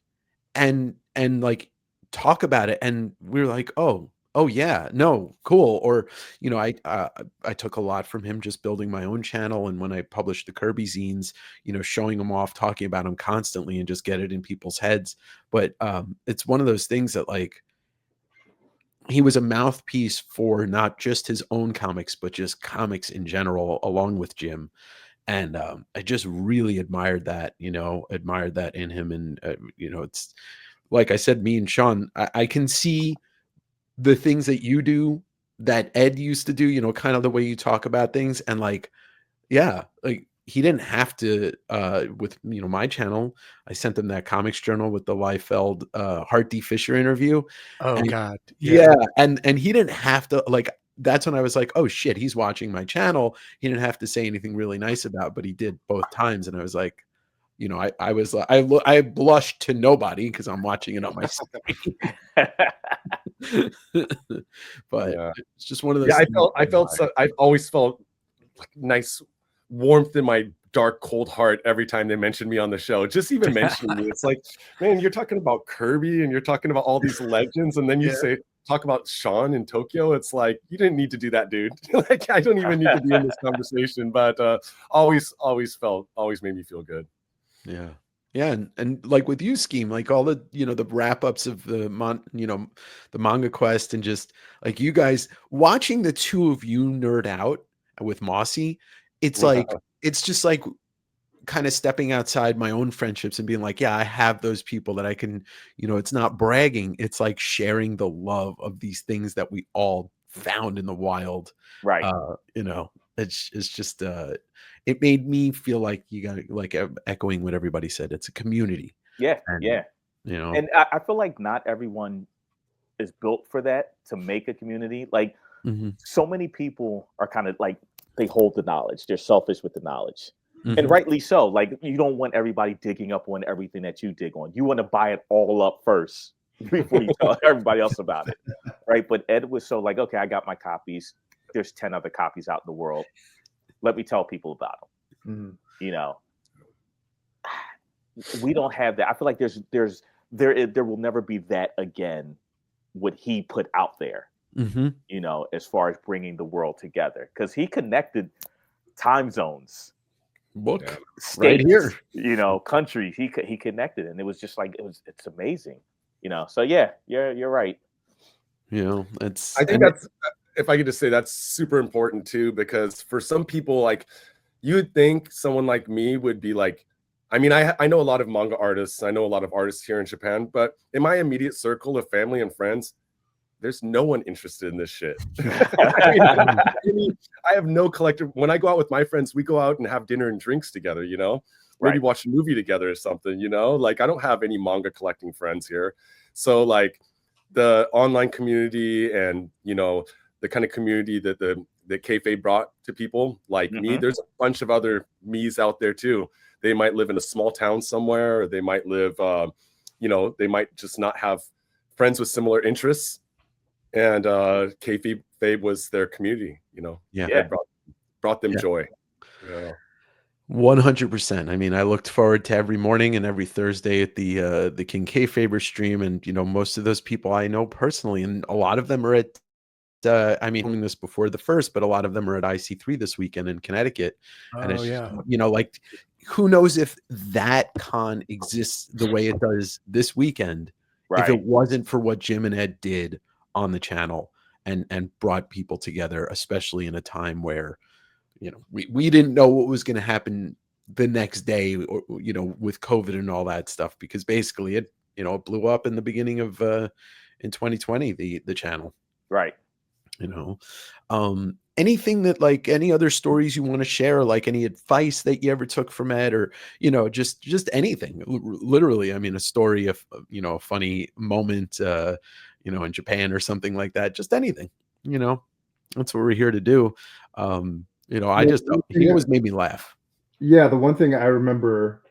and like talk about it, and we were like, oh yeah, no, cool. Or I took a lot from him just building my own channel, and when I published the Kirby zines, showing them off, talking about them constantly, and just get it in people's heads. But it's one of those things that like he was a mouthpiece for not just his own comics, but just comics in general, along with Jim. And I just really admired that in him. And it's like I said, me and Shawn, I can see the things that you do that Ed used to do, kind of the way you talk about things. And like, yeah, like he didn't have to, with, my channel, I sent him that comics journal with the Liefeld, Hart D. Fisher interview. Oh And God. yeah. And he didn't have to, like, that's when I was like, oh shit, he's watching my channel. He didn't have to say anything really nice about, but he did both times. And I was like, I was like, I blushed to nobody because I'm watching it on my screen. But Yeah. it's just one of those. Yeah, things. I've always felt like nice warmth in my dark, cold heart every time they mention me on the show. Just even mentioning me, it's like, man, you're talking about Kirby and you're talking about all these legends, and then you talk about Shawn in Tokyo. It's like, you didn't need to do that, dude. Like, I don't even need to be in this conversation. But always made me feel good. Yeah. Yeah, and like with you, Skeme, like all the the wrap ups of the the Manga Quest, and just like you guys watching the two of you nerd out with Mossy, it's like it's just like kind of stepping outside my own friendships and being like, yeah, I have those people that I can, it's not bragging, it's like sharing the love of these things that we all found in the wild, Right. It's just it made me feel like you got like echoing what everybody said. It's a community. Yeah. And, Yeah. And And I feel like not everyone is built for that, to make a community. Like, so many people are kind of like, they hold the knowledge. They're selfish with the knowledge. And rightly so. Like, you don't want everybody digging up on everything that you dig on. You want to buy it all up first before you tell everybody else about it. Right. But Ed was so like, okay, I got my copies. There's 10 other copies out in the world. Let me tell people about them. We don't have that. I feel like there will never be that again, what he put out there, as far as bringing the world together, because he connected time zones, states, right here, countries. He connected, and it was just like, it's amazing, So yeah, you're right. It's. I think that's, if I could just say, that's super important too, because for some people, like, you would think someone like me would be like, I mean, I know a lot of manga artists. I know a lot of artists here in Japan, but in my immediate circle of family and friends, there's no one interested in this shit. I have no collective. When I go out with my friends, we go out and have dinner and drinks together, maybe watch a movie together or something, like, I don't have any manga collecting friends here. So like the online community and, the kind of community that the Kayfabe brought to people like me, there's a bunch of other me's out there too. They might live in a small town somewhere, or they might live, they might just not have friends with similar interests. And Kayfabe was their community, brought them joy. 100%. I mean, I looked forward to every morning and every Thursday at the King Kayfaber stream, and most of those people I know personally, and a lot of them are at. I mean, doing this before the first, but a lot of them are at IC3 this weekend in Connecticut, and it's just, like who knows if that con exists the way it does this weekend if it Right. wasn't for what Jim and Ed did on the channel and brought people together, especially in a time where, you know, we didn't know what was going to happen the next day, or, you know, with COVID and all that stuff, because basically it, you know, it blew up in the beginning of in 2020, the channel, Right. you know. Anything that, like, any other stories you want to share, like any advice that you ever took from Ed, or, you know, just anything, literally, I mean, a story of, you know, a funny moment, you know, in Japan or something like that, just anything, you know, that's what we're here to do. You know, I Yeah, just, he always made me laugh. yeah, the one thing I remember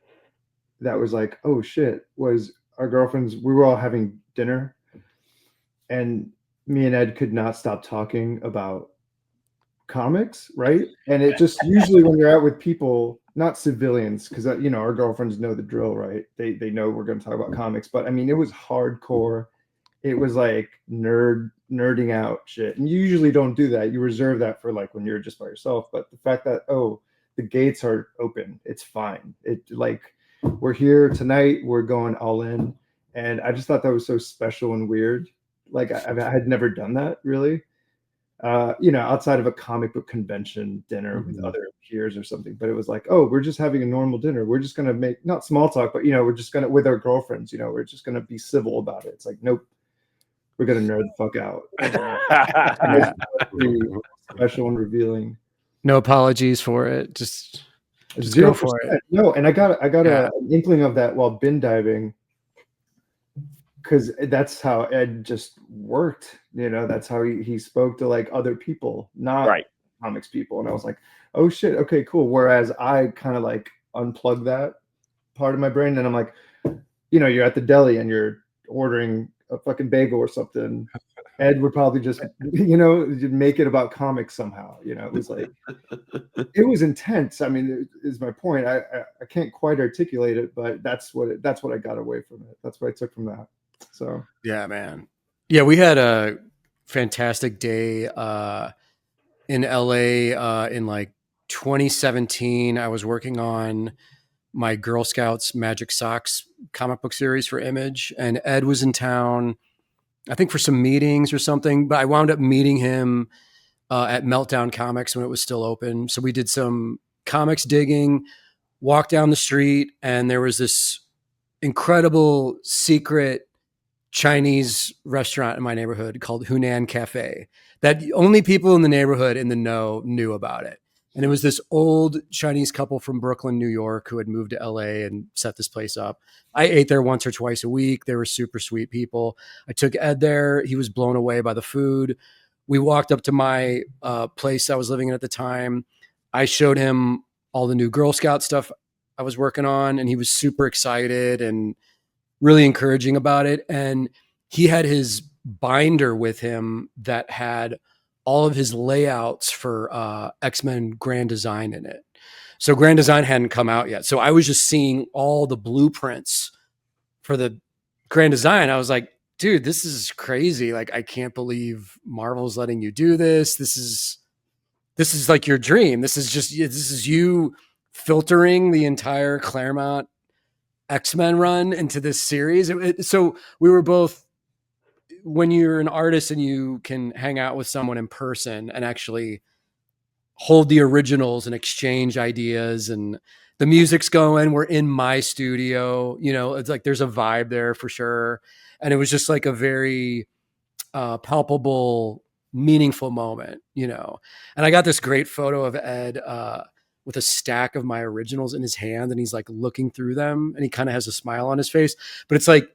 that was like, oh shit, was our girlfriends, we were all having dinner, and me and Ed could not stop talking about comics, right? And it just, usually when you're out with people, not civilians, because you know, our girlfriends know the drill, right? They know we're going to talk about comics, but I mean, it was hardcore. It was like nerding out shit, and you usually don't do that. You reserve that for like when you're just by yourself. But the fact that, oh, the gates are open, it's fine. It, like, we're here tonight, we're going all in, and I just thought that was so special and weird. Like I had never done that really, you know, outside of a comic book convention dinner with other peers or something. But it was like, oh, we're just having a normal dinner. We're just gonna make, not small talk, but, you know, we're just gonna, with our girlfriends, you know, we're just gonna be civil about it. It's like, nope, we're gonna nerd the fuck out. Yeah. Pretty special and revealing. No apologies for it. Just go 0%. for it. No, and I got Yeah. an inkling of that while bin diving, because that's how Ed just worked. You know, that's how he spoke to like other people, not Right. comics people. And I was like, oh shit, okay, cool. Whereas I kind of like unplugged that part of my brain, and I'm like, you know, you're at the deli and you're ordering a fucking bagel or something. Ed would probably just, you know, make it about comics somehow. You know, it was like, it was intense. I mean, is my point. I can't quite articulate it, but that's what I got away from it. That's what I took from that. So Yeah, man. Yeah, we had a fantastic day in LA in like 2017. I was working on my Girl Scouts Magic Socks comic book series for Image, and Ed was in town, I think for some meetings or something, but I wound up meeting him at Meltdown Comics when it was still open. So we did some comics digging, walked down the street, and there was this incredible secret Chinese restaurant in my neighborhood called Hunan Cafe that only people in the neighborhood in the know knew about it. And it was this old Chinese couple from Brooklyn, New York, who had moved to LA and set this place up. I ate there once or twice a week. They were super sweet people. I took Ed there. He was blown away by the food. We walked up to my place I was living in at the time. I showed him all the new Girl Scout stuff I was working on, and he was super excited and really encouraging about it. And he had his binder with him that had all of his layouts for X-Men Grand Design in it. So Grand Design hadn't come out yet. So I was just seeing all the blueprints for the Grand Design. I was like, dude, this is crazy. Like, I can't believe Marvel's letting you do this. This is like your dream. This is you filtering the entire Claremont X-Men run into this series. So we were both, when you're an artist and you can hang out with someone in person and actually hold the originals and exchange ideas, and the music's going, we're in my studio, you know, it's like there's a vibe there for sure. And it was just like a very palpable, meaningful moment, you know. And I got this great photo of Ed with a stack of my originals in his hand, and he's like looking through them, and he kind of has a smile on his face, but it's like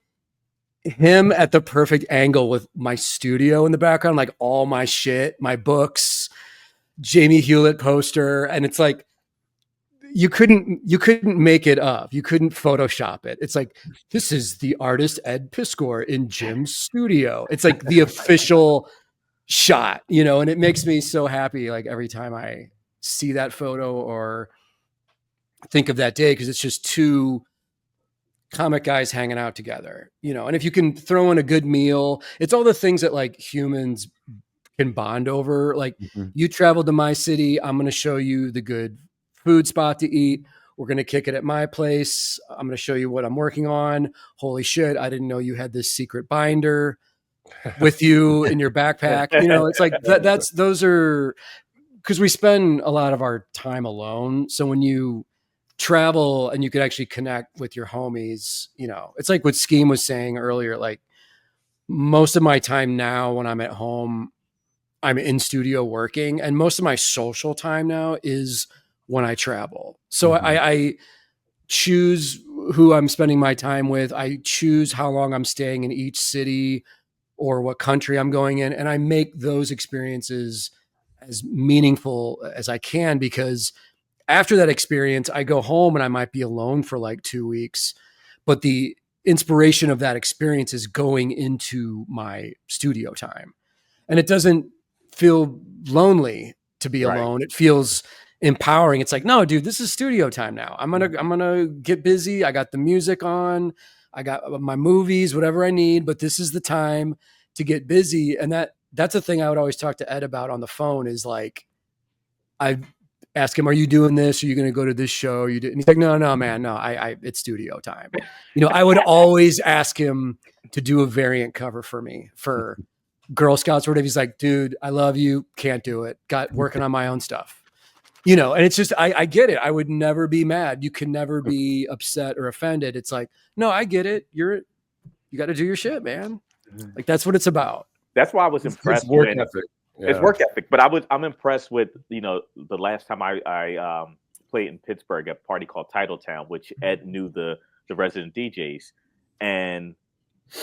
him at the perfect angle with my studio in the background, like all my shit, my books, Jamie Hewlett poster. And it's like, you couldn't make it up. You couldn't Photoshop it. It's like, this is the artist Ed Piskor in Jim's studio. It's like the official shot, you know, and it makes me so happy. Like every time I see that photo or think of that day, because it's just two comic guys hanging out together, you know. And if you can throw in a good meal, it's all the things that like humans can bond over. Like, you traveled to my city, I'm going to show you the good food spot to eat. We're going to kick it at my place. I'm going to show you what I'm working on. Holy shit, I didn't know you had this secret binder with you in your backpack. You know, it's like those are, because we spend a lot of our time alone. So when you travel and you can actually connect with your homies, you know, it's like what Skeme was saying earlier. Like, most of my time now when I'm at home, I'm in studio working, and most of my social time now is when I travel. So I choose who I'm spending my time with. I choose how long I'm staying in each city or what country I'm going in. And I make those experiences as meaningful as I can, because after that experience, I go home and I might be alone for like 2 weeks, but the inspiration of that experience is going into my studio time. And it doesn't feel lonely to be alone. It feels empowering. It's like, no, dude, this is studio time now. I'm going to get busy. I got the music on, I got my movies, whatever I need, but this is the time to get busy. And that's a thing I would always talk to Ed about on the phone, is like, I ask him, are you doing this? Are you going to go to this show? And he's like, no, man, no, it's studio time. You know, I would always ask him to do a variant cover for me for Girl Scouts or whatever. He's like, dude, I love you. Can't do it. Got working on my own stuff, you know? And it's just, I get it. I would never be mad. You can never be upset or offended. It's like, no, I get it. You got to do your shit, man. Like, that's what it's about. That's why I was impressed with work ethic. Yeah. It's work ethic, but I'm impressed with, you know, the last time I played in Pittsburgh at a party called Titletown, which Ed knew the resident DJs, and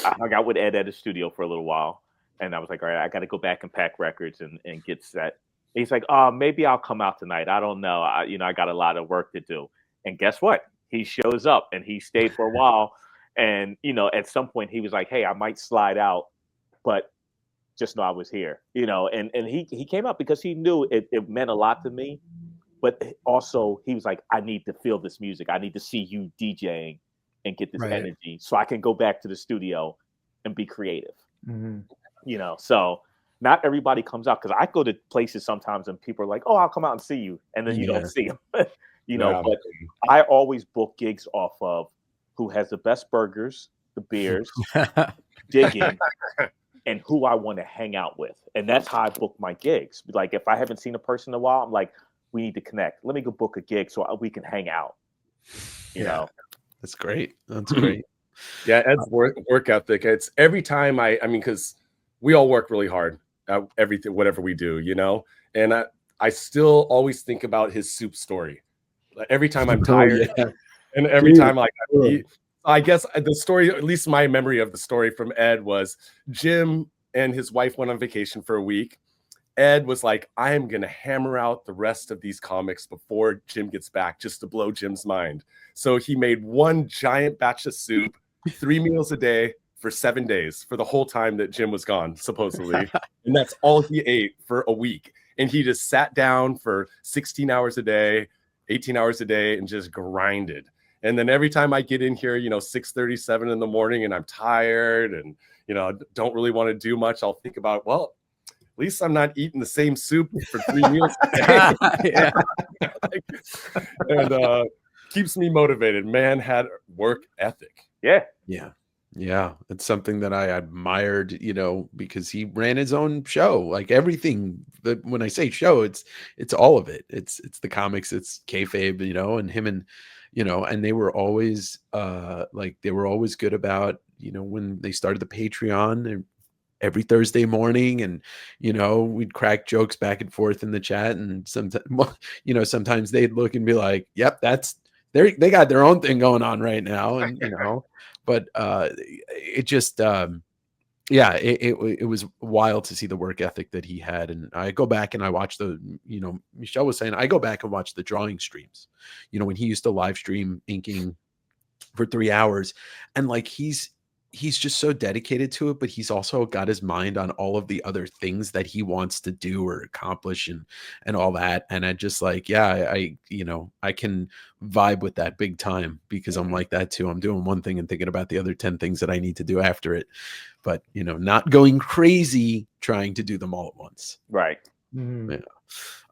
I hung out with Ed at his studio for a little while, and I was like, all right, I got to go back and pack records and get set. And he's like, oh, maybe I'll come out tonight. I don't know. I got a lot of work to do. And guess what? He shows up, and he stayed for a while, and you know, at some point he was like, hey, I might slide out, but just know I was here, you know, and he came up because he knew it meant a lot to me, but also he was like, I need to feel this music. I need to see you DJing and get this energy so I can go back to the studio and be creative, you know? So not everybody comes out, because I go to places sometimes and people are like, oh, I'll come out and see you. And then you don't see them, you know, but I always book gigs off of who has the best burgers, the beers, digging, and who I want to hang out with. And that's how I book my gigs. Like, if I haven't seen a person in a while, I'm like, we need to connect. Let me go book a gig so we can hang out. You know? That's great. That's great. Yeah, Ed's work ethic. It's every time I mean, because we all work really hard at everything, whatever we do, you know? And I still always think about his soup story. Like, every time I'm tired, and every time, like, I guess the story, at least my memory of the story from Ed, was Jim and his wife went on vacation for a week. Ed was like, I am going to hammer out the rest of these comics before Jim gets back, just to blow Jim's mind. So he made one giant batch of soup, 3 meals a day for 7 days, for the whole time that Jim was gone, supposedly. And that's all he ate for a week. And he just sat down for 16 hours a day, 18 hours a day, and just grinded. And then every time I get in here, you know, 6:37 in the morning, and I'm tired and, you know, don't really want to do much, I'll think about, well, at least I'm not eating the same soup for 3 meals a day. And keeps me motivated. Man had work ethic. Yeah. It's something that I admired, you know, because he ran his own show, like everything. But when I say show, it's all of it. It's the comics, it's kayfabe, you know, and him, and you know, and they were always good about, you know, when they started the Patreon every Thursday morning, and, you know, we'd crack jokes back and forth in the chat, and sometimes, you know, sometimes they'd look and be like, yep, they got their own thing going on right now. And, you know, but it just, it was wild to see the work ethic that he had. And I go back and I watch you know, Michel was saying, I go back and watch the drawing streams, you know, when he used to live stream inking for 3 hours, and like, he's just so dedicated to it, but he's also got his mind on all of the other things that he wants to do or accomplish and all that. And I just like, I you know, I can vibe with that big time, because I'm like that too. I'm doing one thing and thinking about the other 10 things that I need to do after it, but, you know, not going crazy trying to do them all at once. Right. Yeah.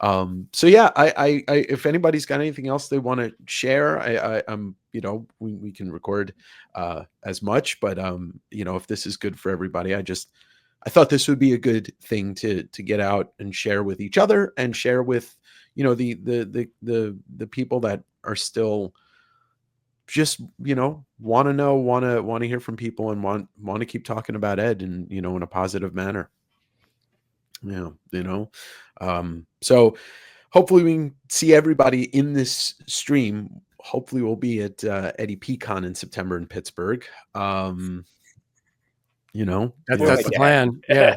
So yeah, I if anybody's got anything else they want to share, I'm, you know, we can record as much, but you know, if this is good for everybody, I thought this would be a good thing to get out and share with each other and share with, you know, the people that are still just, you know, want to hear from people and want to keep talking about Ed, and, you know, in a positive manner. Yeah, you know. So hopefully we can see everybody in this stream. Hopefully we'll be at Eddie PCon in September in Pittsburgh. You know, That's the plan. Yeah,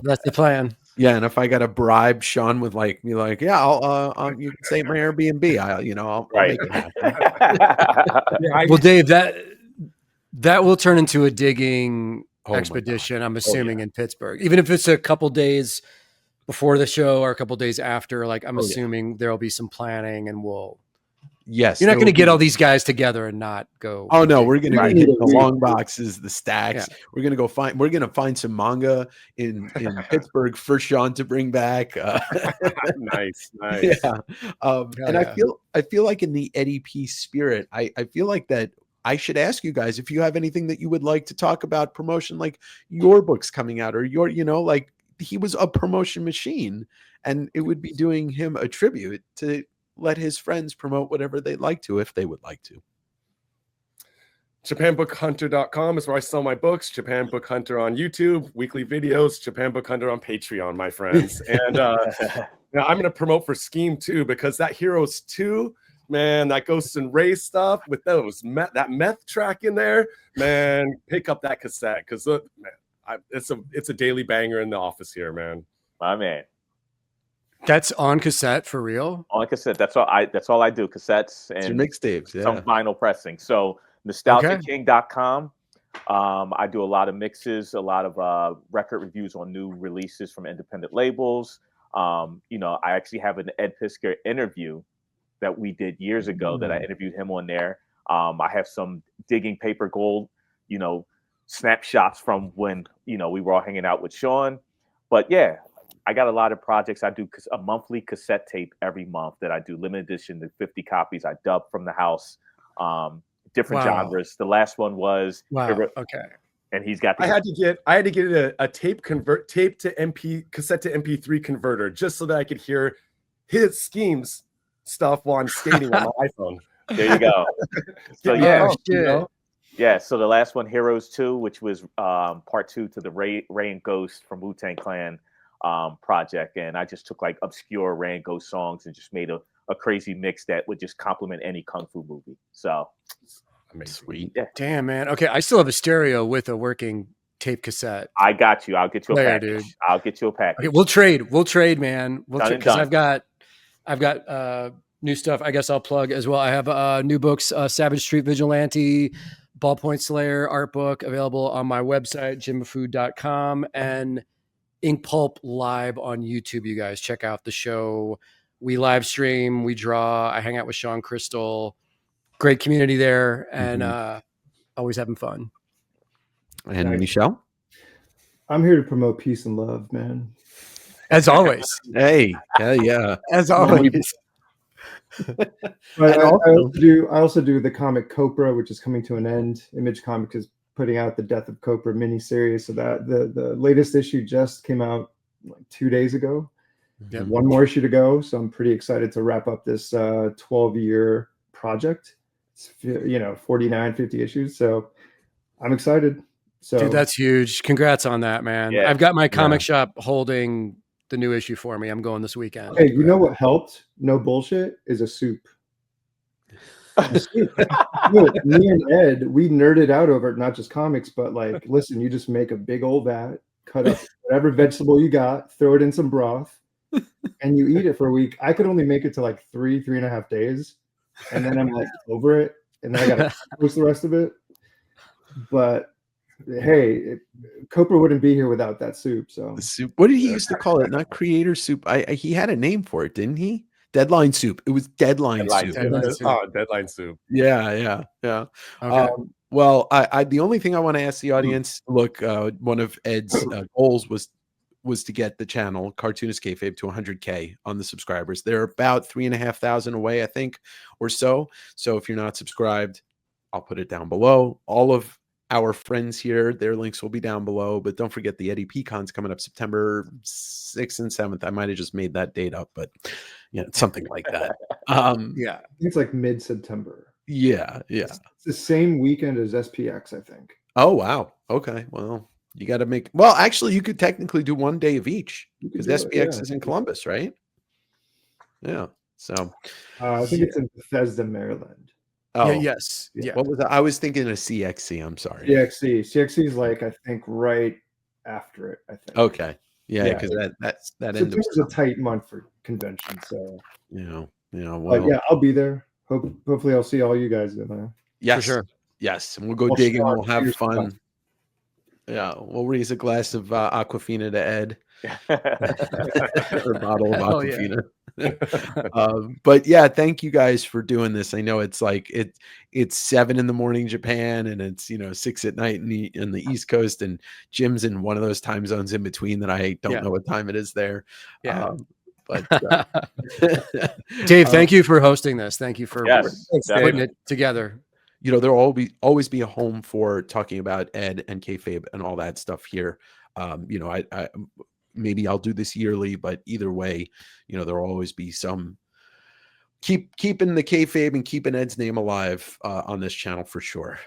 that's the plan. Yeah, and if I got to bribe Shawn with like, be like, yeah, you can stay at my Airbnb. I'll make it happen. Well, Dave, that will turn into a digging Oh expedition. I'm assuming in Pittsburgh, even if it's a couple days before the show or a couple days after. Like, I'm assuming there'll be some planning, and Yes, you're not going to get all these guys together and not go. Oh no, we're gonna Right. hit the long boxes, the stacks. Yeah. We're gonna find some manga in Pittsburgh for Shawn to bring back. Nice. Yeah. And I feel like in the Eddie P spirit, I feel like that I should ask you guys if you have anything that you would like to talk about promotion, like your books coming out, or your, you know, like he was a promotion machine, and it would be doing him a tribute to let his friends promote whatever they'd like to, if they would like to. JapanBookHunter.com is where I sell my books. Japan Book Hunter on YouTube, weekly videos. Japan Book Hunter on Patreon, my friends. And now I'm going to promote for Skeme too, because that Heroes 2, man, that Ghosts and Ray stuff with those that meth track in there, man, pick up that cassette, because man, it's a daily banger in the office here, man. My man. That's on cassette for real? On cassette. That's all I do. Cassettes and mixtapes, some vinyl pressing. So nostalgiaking.com. I do a lot of mixes, a lot of record reviews on new releases from independent labels. You know, I actually have an Ed Piskor interview that we did years ago that I interviewed him on there. I have some Digging Paper Gold, you know, snapshots from when, you know, we were all hanging out with Shawn. But yeah, I got a lot of projects. I do a monthly cassette tape every month that I do limited edition, the 50 copies I dub from the house, different genres. The last one was okay. And he's got I had to get a tape to cassette to MP3 converter just so that I could hear his Skeme's stuff while I'm skating on my iPhone. There you go. So yeah, so the last one, Heroes 2, which was part 2 to the Ray and Ghost from Wu-Tang Clan project, and I just took like obscure Ray and Ghost songs and just made a crazy mix that would just complement any kung fu movie. So amazing. Sweet. Yeah. Damn, man. Okay, I still have a stereo with a working tape cassette. I got you. I'll get you a package. Dude. I'll get you a package. Okay, we'll trade, man. Because I've got new stuff. I guess I'll plug as well. I have new books, Savage Street Vigilante, Ballpoint Slayer art book available on my website, jimmahfood.com, and Ink Pulp live on YouTube. You guys check out the show. We live stream, we draw. I hang out with Shawn Crystal. Great community there, and always having fun. And Nice. Michel? I'm here to promote peace and love, man. As always. Hey, yeah. As always. But I also do the comic Copra, which is coming to an end. Image Comics is putting out the Death of Copra miniseries. So that the latest issue just came out like 2 days ago. Yep. One more issue to go. So I'm pretty excited to wrap up this 12-year project. It's, 49, 50 issues. So I'm excited. So Dude, that's huge. Congrats on that, man. Yeah. I've got my comic shop holding the new issue for me. I'm going this weekend. Hey, you know what helped? No bullshit is a soup. Look, me and Ed, we nerded out over it, not just comics, but like, listen, you just make a big old vat, cut up whatever vegetable you got, throw it in some broth, and you eat it for a week. I could only make it to like 3.5 days, and then I'm like over it, and then I gotta post the rest of it. But hey, Copra wouldn't be here without that soup. So The soup. What did he used to call it? Not creator soup. He had a name for it, didn't he? Deadline soup. It was deadline soup. Deadline soup. Yeah. Okay. Well, I the only thing I want to ask the audience, look, one of Ed's goals was was to get the channel Cartoonist Kayfabe to 100K on the subscribers. They're about 3,500 away, I think, or so. So if you're not subscribed, I'll put it down below. All of our friends here, their links will be down below. But don't forget the Eddie P Con's coming up September 6th and 7th. I might have just made that date up, but yeah, it's something like that. Yeah. I think it's like mid-September. Yeah. It's the same weekend as SPX, I think. Oh, wow. Okay. Well, you got to make, well, actually, you could technically do one day of each because SPX is in Columbus, right? Yeah. So I think it's in Bethesda, Maryland. oh, Yes. Yeah. What was that? I was thinking of CXC. I'm sorry. CXC is like, I think, right after it, I think. Okay. Yeah, because that end of September's a tight month for convention, so well, but yeah, I'll be there. Hopefully I'll see all you guys there. yes, For sure. yes, and we'll go Well, digging. Shawn, We'll have fingers fun. crossed. Yeah, we'll raise a glass of Aquafina to Ed, or a bottle of Hell yeah. Aquafina. But yeah, thank you guys for doing this. I know it's like it's 7 a.m. Japan, and it's 6 at night in the East Coast, and Jim's in one of those time zones in between that I don't know what time it is there. Yeah. But Dave, thank you for hosting this. Thank you for Yes, putting it together. there'll always be a home for talking about Ed and kayfabe and all that stuff here. I maybe I'll do this yearly, but either way, there'll always be some keeping the kayfabe and keeping Ed's name alive on this channel for sure.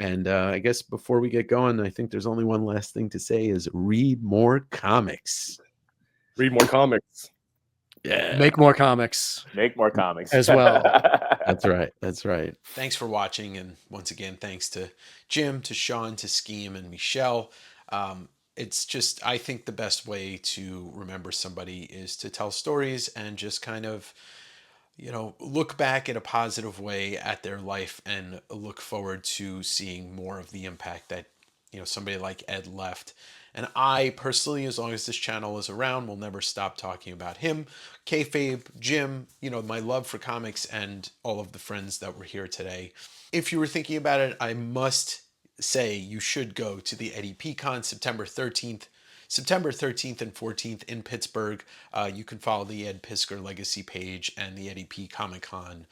And I guess before we get going, I think there's only one last thing to say is read more comics. Read more comics. Yeah. Make more comics. Make more comics as well. That's right. That's right. Thanks for watching. And once again, thanks to Jim, to Shawn, to Skeme, and Michel. It's just, I think the best way to remember somebody is to tell stories and just kind of, look back in a positive way at their life and look forward to seeing more of the impact that, somebody like Ed left. And I personally, as long as this channel is around, will never stop talking about him, kayfabe, Jim, my love for comics, and all of the friends that were here today. If you were thinking about it, I must say you should go to the Eddie P Con September 13th and 14th in Pittsburgh. You can follow the Ed Piskor Legacy page and the Eddie P Comic Con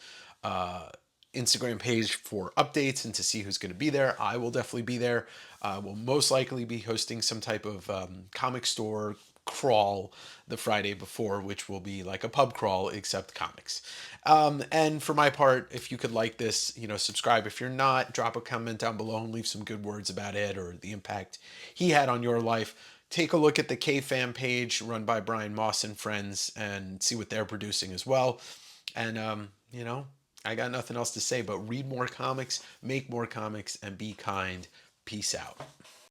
Instagram page for updates and to see who's going to be there. I will definitely be there. We'll most likely be hosting some type of comic store crawl the Friday before, which will be like a pub crawl except comics. And for my part, if you could like this, subscribe. If you're not, drop a comment down below and leave some good words about Ed or the impact he had on your life. Take a look at the K-Fam page run by Brian Moss and friends and see what they're producing as well. And, I got nothing else to say, but read more comics, make more comics, and be kind. Peace out.